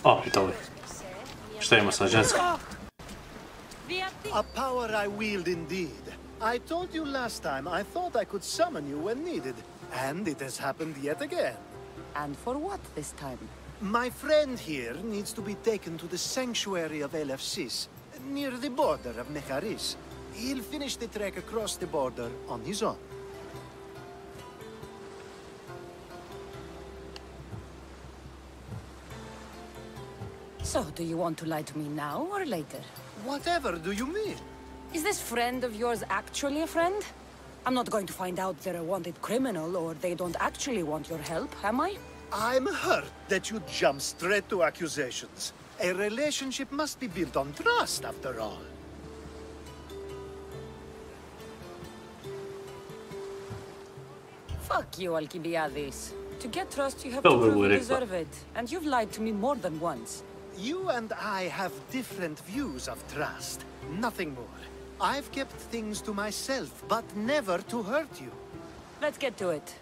Opet ovaj. Šta ima sa ženskom? A power I wield indeed. I told you last time I thought I could summon you when needed. And it has happened yet again. And for what this time? My friend here needs to be taken to the sanctuary of LFCs, near the border of Neharis. He'll finish the trek across the border on his own. So, do you want to lie to me now or later? Whatever do you mean? Is this friend of yours actually a friend? I'm not going to find out they're a wanted criminal or they don't actually want your help, am I? I'm hurt that you jump straight to accusations. A relationship must be built on trust, after all. Fuck you, Alcibiades. To get trust, you have to prove you deserve it. And you've lied to me more than once. You and I have different views of trust. Nothing more. I've kept things to myself, but never to hurt you. Let's get to it.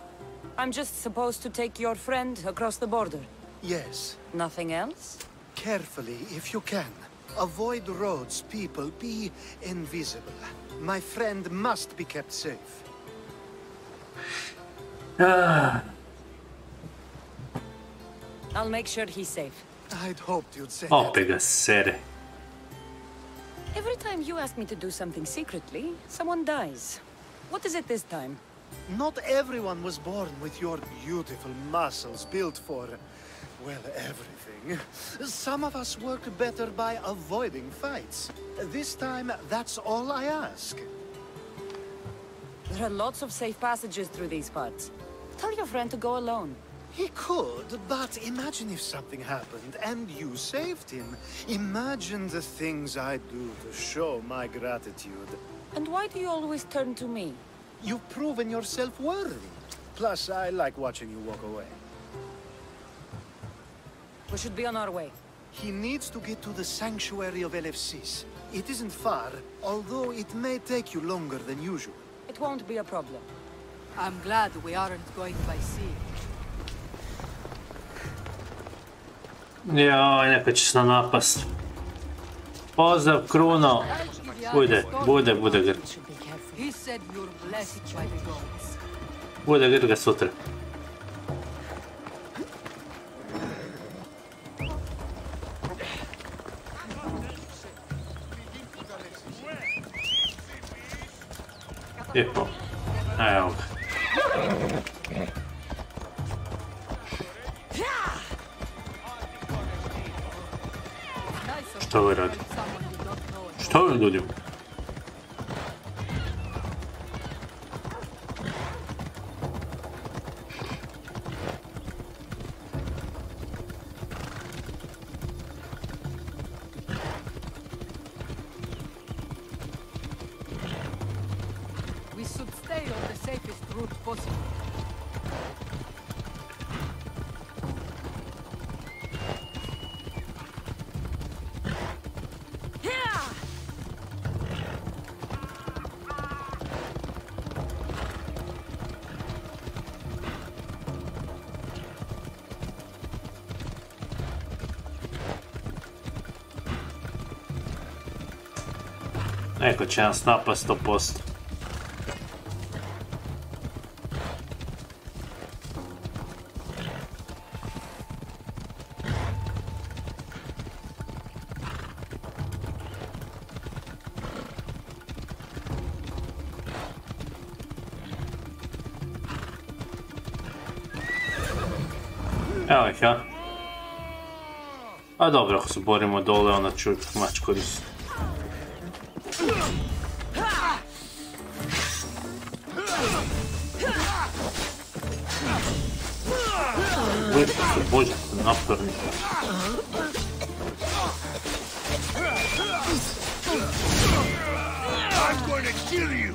I'm just supposed to take your friend across the border. Yes. Nothing else? Carefully, if you can. Avoid roads, people, be invisible. My friend must be kept safe. I'll make sure he's safe. I'd hoped you'd say Opet ga sere. Every time you ask me to do something secretly, someone dies. What is it this time? Not everyone was born with your beautiful muscles built for, well, everything. Some of us work better by avoiding fights. This time, that's all I ask. There are lots of safe passages through these parts. Tell your friend to go alone. He could, but imagine if something happened and you saved him. Imagine the things I'd do to show my gratitude. And why do you always turn to me? You've proven yourself worthy. Plus, I like watching you walk away. We should be on our way. He needs to get to the sanctuary of LFCs. It isn't far, although it may take you longer than usual. It won't be a problem. I'm glad we aren't going by sea. Joj, neko će se nam napast. Pozdrav, Kruno. Bude grd. He said you're blessed by the gods. Bude grd ga sutra. Lijepo. Evo ga. Što ovo radi? Što ovim ljudima? We should stay on the safest route possible. Neko će nas napast 100%. Evo ih, ja. A dobro, ako se borimo dole, onda ću mač koristiti. Bože, naporni. I'm going to kill you.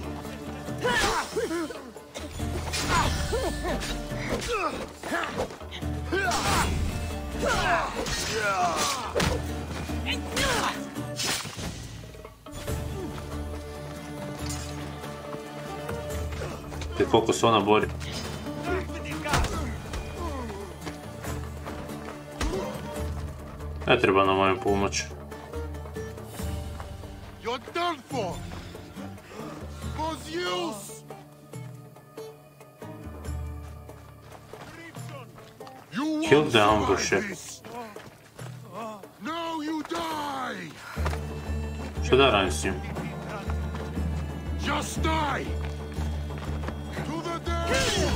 Te koliko se ona bori. Ne treba nam moju pomoć. You're done for. Use. Kill the ambusher. Now you die. Što da radim s njim? Just die. To the dead.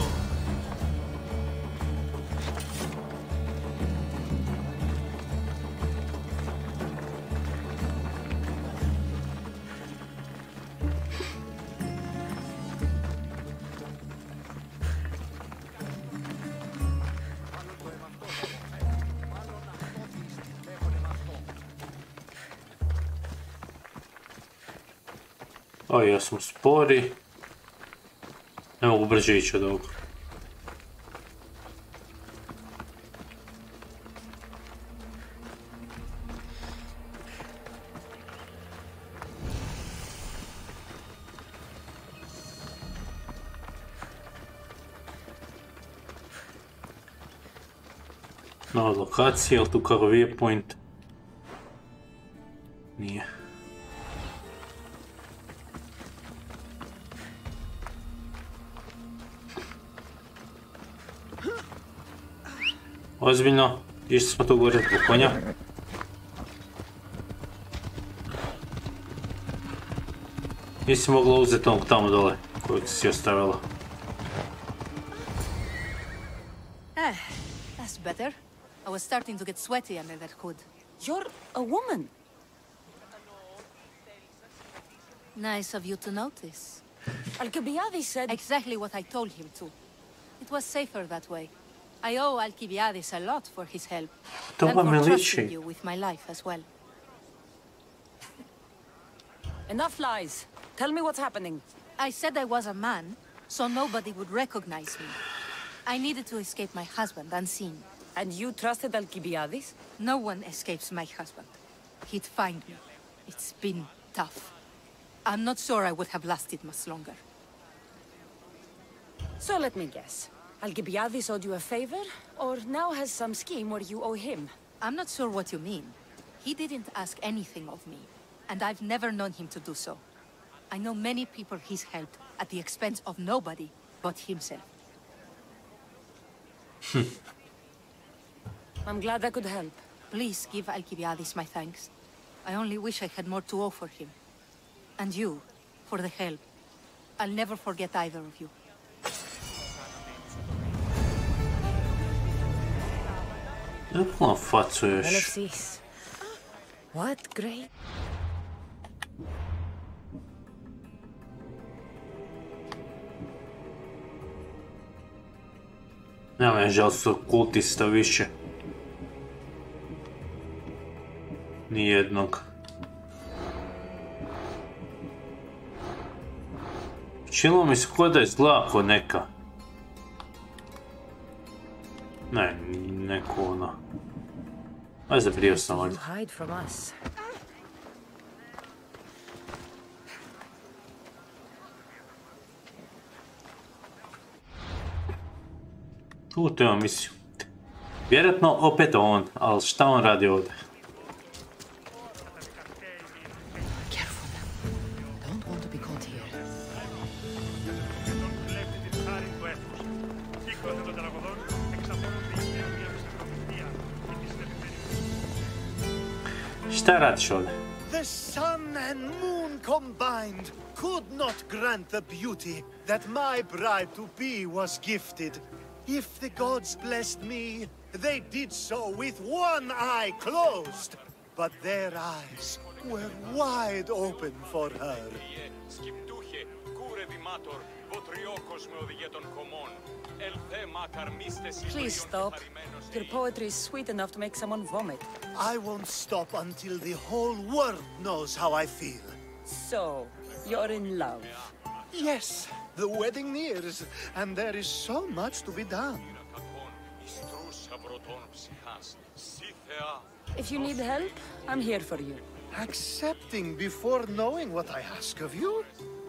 Oj, ja sam spori. Ne mogu brže ići od ovog. Nova lokacija, ali tu kako waypoint? Nije. Ozbiljno, išli smo tu gore zbog konja. Nisi mogla uzeti onog tamo dole, kojeg si ostavila. That's better. I was starting to get sweaty under that hood. You're a woman. Nice of you to notice. Alcibiades said... Exactly what I told him to. It was safer that way. I owe Alcibiades a lot for his help. And for trusting you with my life as well. Enough lies. Tell me what's happening. I said I was a man, so nobody would recognize me. I needed to escape my husband unseen. And you trusted Alcibiades? No one escapes my husband. He'd find me. It's been tough. I'm not sure I would have lasted much longer. So let me guess. Alcibiades owed you a favor, or now has some scheme where you owe him? I'm not sure what you mean. He didn't ask anything of me, and I've never known him to do so. I know many people he's helped at the expense of nobody but himself. I'm glad I could help. Please give Alcibiades my thanks. I only wish I had more to offer him. And you, for the help. I'll never forget either of you. Puno facuješ. Alexis. What great... Nema je žal su kultista više. Nijednog. Činilo mi se kao da izgleda ko neka. Ne, neko ono. Aj, zabrio sam ovdje. Tu imam misiju. Vjerojatno opet on, ali šta on radi ovdje? Šta radiš ovdje? The sun and moon combined could not grant the beauty that my bride-to-be was gifted. If the gods blessed me, they did so with one eye closed. But their eyes were wide open for her. Please stop. Your poetry is sweet enough to make someone vomit. I won't stop until the whole world knows how I feel. So, you're in love? Yes, the wedding nears, and there is so much to be done. If you need help, I'm here for you. Accepting before knowing what I ask of you?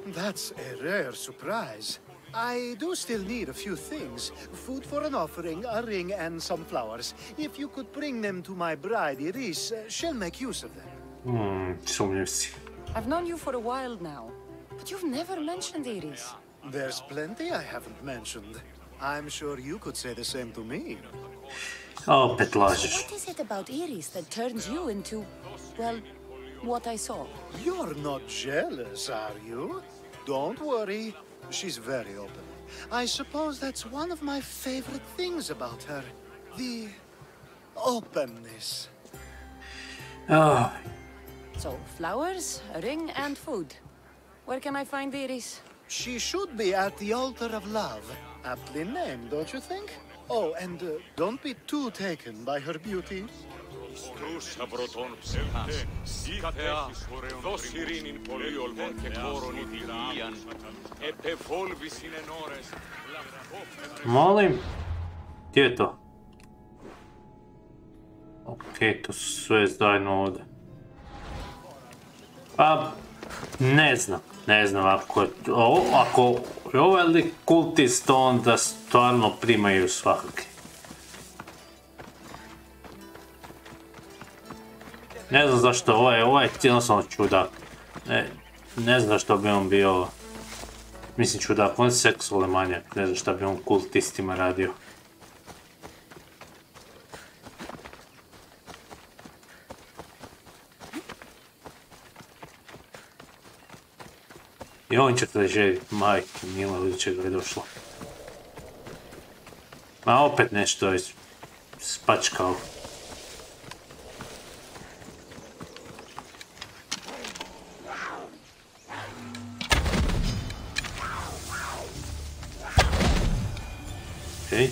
That's a rare surprise. I do still need a few things. Food for an offering, a ring, and some flowers. If you could bring them to my bride, Iris, she'll make use of them. Sumnjiv si. I've known you for a while now, but you've never mentioned Iris. There's plenty I haven't mentioned. I'm sure you could say the same to me. Opet lažeš. What is it about Iris that turns you into, well, what I saw? You're not jealous, are you? Don't worry. She's very open. I suppose that's one of my favorite things about her. The openness. Oh. So, flowers, a ring, and food. Where can I find Iris? She should be at the altar of love. Aptly named, don't you think? Oh, and don't be too taken by her beauty. Molim? Gdje je to? Okej, to su sve zajedno ovdje. Pa, ne znam ako je ovaj lik kultist, onda stvarno primaju svakake. Ne znam zašto, ovaj je jednostavno čudak. Ne znam zašto bi on bio... Mislim čudak, on je seksualni manjak, ne znam šta bi on kultistima radio. I on će te željeti, majke mila, od čega je došlo. Ma opet nešto je spačkao. Okej,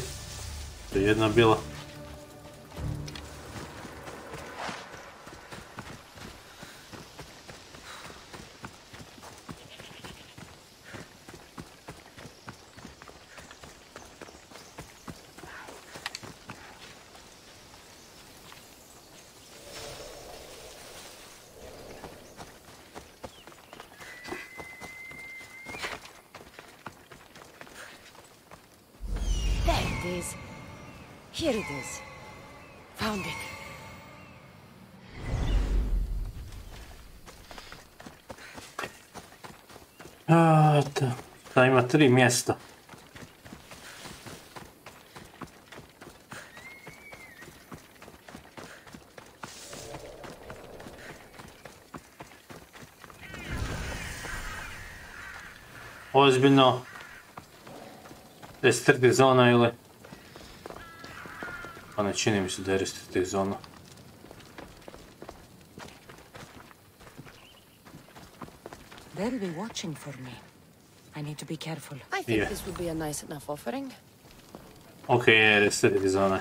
to je jedna bila. Here it is. Found it. Da ima 3 mjesta. Ozbiljno. Restricted zona ili... Pa ne čini mi se da je restricted zona. They'll be watching for me. I need to be careful. I think this would be a nice enough offering. Ok, je restricted zona.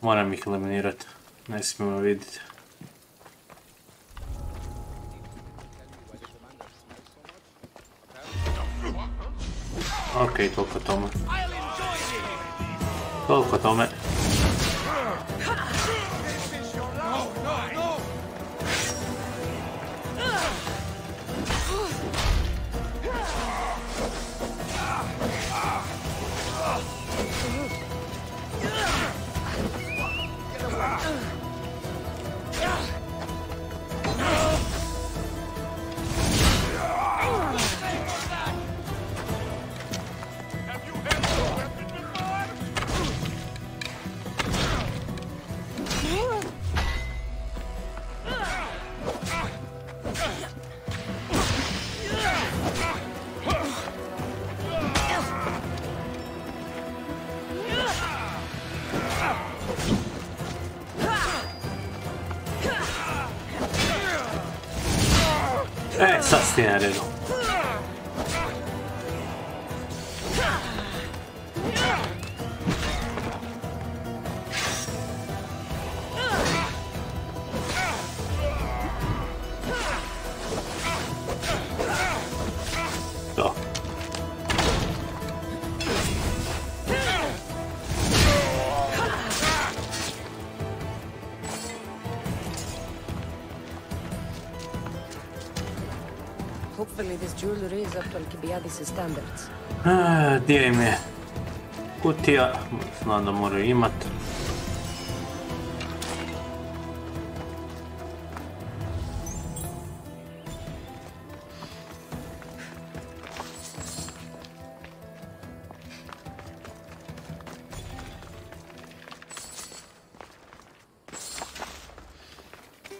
Moram ih eliminirati. Ne smijemo vidjeti. Ok, toliko tome. Toliko tome. Sad si ti na redu. To. Hopefully this jewelry is up to BADESET standards. Gdje im je kutija? Znam da moraju imat.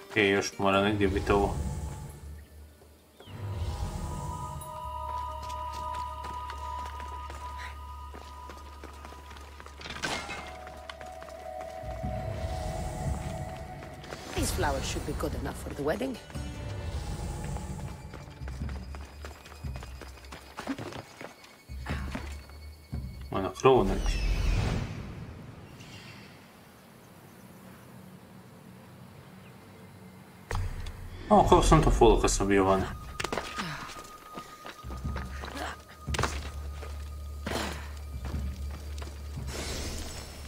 Ok, još mora negdje biti ovo. These flowers should be good enough for the wedding. Na krovu neki. O, kako sam to follow kad sam bio vani.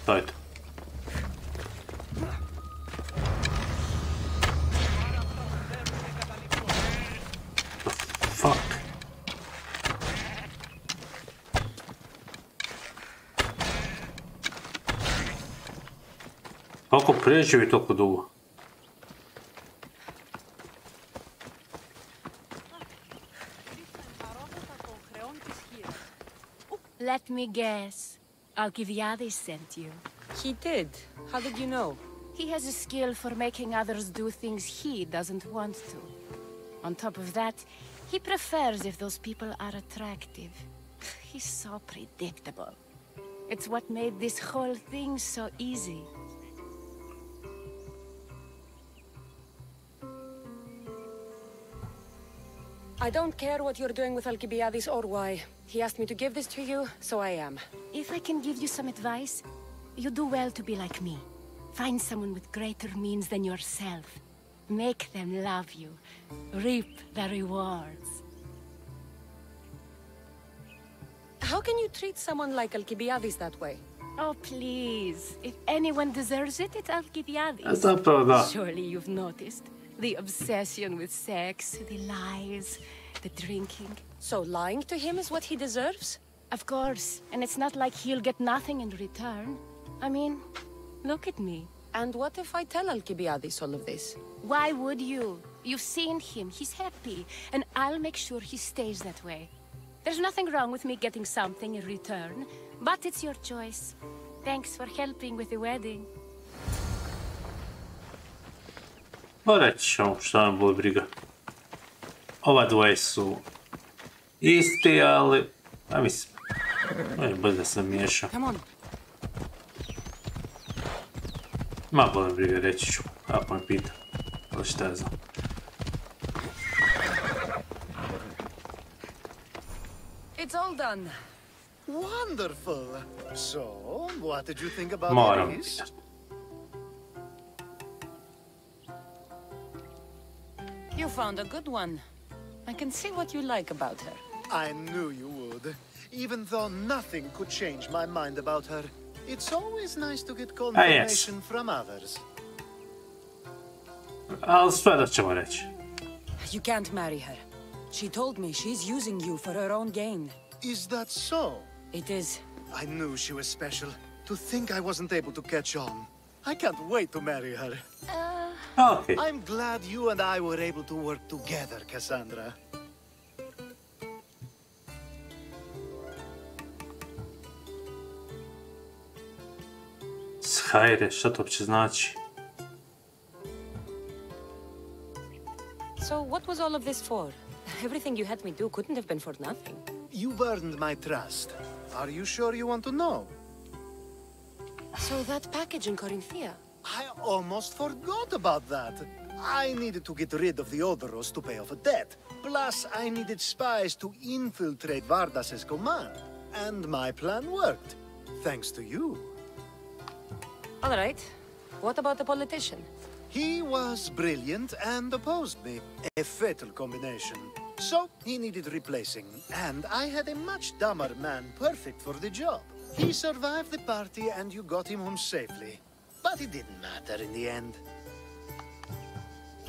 To je to. Kako preživi toliko dugo? Let me guess. Alcibiades sent you. He did. How did you know? He has a skill for making others do things he doesn't want to. On top of that, he prefers if those people are attractive. He's so predictable. It's what made this whole thing so easy. I don't care what you're doing with Alcibiades or why. He asked me to give this to you, so I am. If I can give you some advice, you do well to be like me. Find someone with greater means than yourself. Make them love you. Reap the rewards. How can you treat someone like Alcibiades that way? Oh, please. If anyone deserves it, it's Alcibiades. Ja zapravo da. Surely you've noticed. The obsession with sex, the lies, the drinking. So lying to him is what he deserves? Of course. And it's not like he'll get nothing in return. I mean, look at me. And what if I tell Alcibiades all of this? Why would you? You've seen him. He's happy. And I'll make sure he stays that way. There's nothing wrong with me getting something in return. But it's your choice. Thanks for helping with the wedding. Pa reći ćemo šta nam boli briga. Ova dvoje su isti, ali... Ja mislim... bolje da sam miješao. Ma boli briga, reći ću. Ako me pita. Ali šta ja znam. It's all done. Wonderful. So, what did you think about Moram Odyssey? You found a good one. I can see what you like about her. I knew you would. Even though nothing could change my mind about her, it's always nice to get confirmation from others. Ali sve da ćemo reći. You can't marry her. She told me she's using you for her own gain. Is that so? It is. I knew she was special. To think I wasn't able to catch on. I can't wait to marry her. Okay. I'm glad you and I were able to work together, Cassandra. Hajde, šta to uopće znači? So what was all of this for? Everything you had me do couldn't have been for nothing. You've earned my trust. Are you sure you want to know? So that package in Corinthia? I almost forgot about that. I needed to get rid of the Odoros to pay off a debt. Plus, I needed spies to infiltrate Vardas's command. And my plan worked. Thanks to you. All right. What about the politician? He was brilliant and opposed me. A fatal combination. So, he needed replacing. And I had a much dumber man perfect for the job. He survived the party and you got him home safely. But it didn't matter in the end.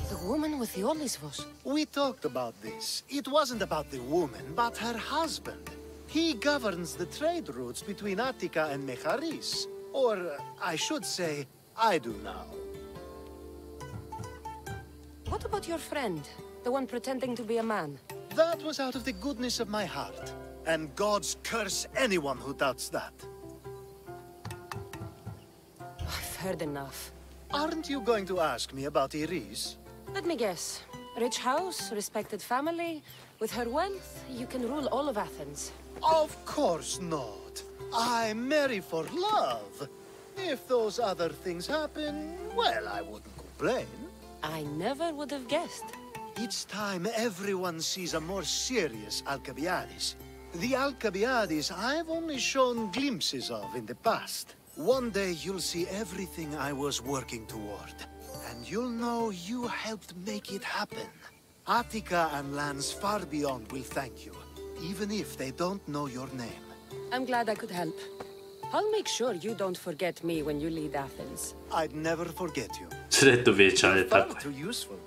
The woman with the Olisvos. We talked about this. It wasn't about the woman, but her husband. He governs the trade routes between Attica and Mecharis. Or, I should say, I do now. What about your friend? The one pretending to be a man? That was out of the goodness of my heart. And gods curse anyone who doubts that. I've heard enough. Aren't you going to ask me about Iris? Let me guess. Rich house, respected family. With her wealth, you can rule all of Athens. Of course not. I marry for love. If those other things happen, well, I wouldn't complain. I never would have guessed. It's time everyone sees a more serious Alcibiades. The Alcibiades I've only shown glimpses of in the past. One day you'll see everything I was working toward. And you'll know you helped make it happen. Attica and lands far beyond will thank you, even if they don't know your name. I'm glad I could help. I'll make sure you don't forget me when you lead Athens. I'd never forget you. Sretno večer, tako Far too useful.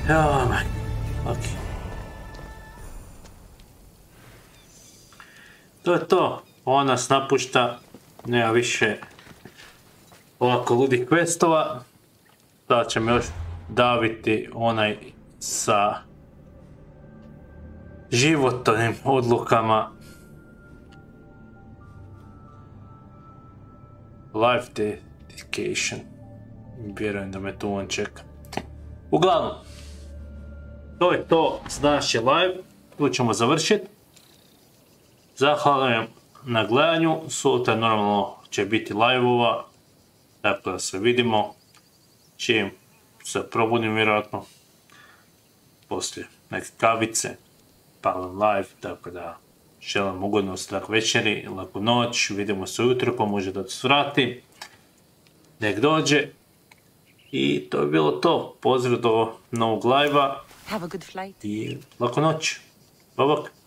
Ja, man. Ok. To je to. Ovo nas napušta. Nema više ovako ludih questova. Sada ćemo još daviti onaj sa životnim odlukama. Life dedication. Vjerujem da me tu on čeka. Uglavnom, to je to s današnje live. Tu ćemo završiti. Zahvaljujem na gledanju. Sutra normalno će biti live-ova. Dakle, da se vidimo. Čim se probudim vjerojatno. Poslije neke kavice. Palim live. Tako da želim ugodnu ostatak večeri, laku noć. Vidimo se ujutro ko može da svrati. Nek dođe. I to je bilo to. Pozdrav do novog live-a. I laku noć. Bye bye.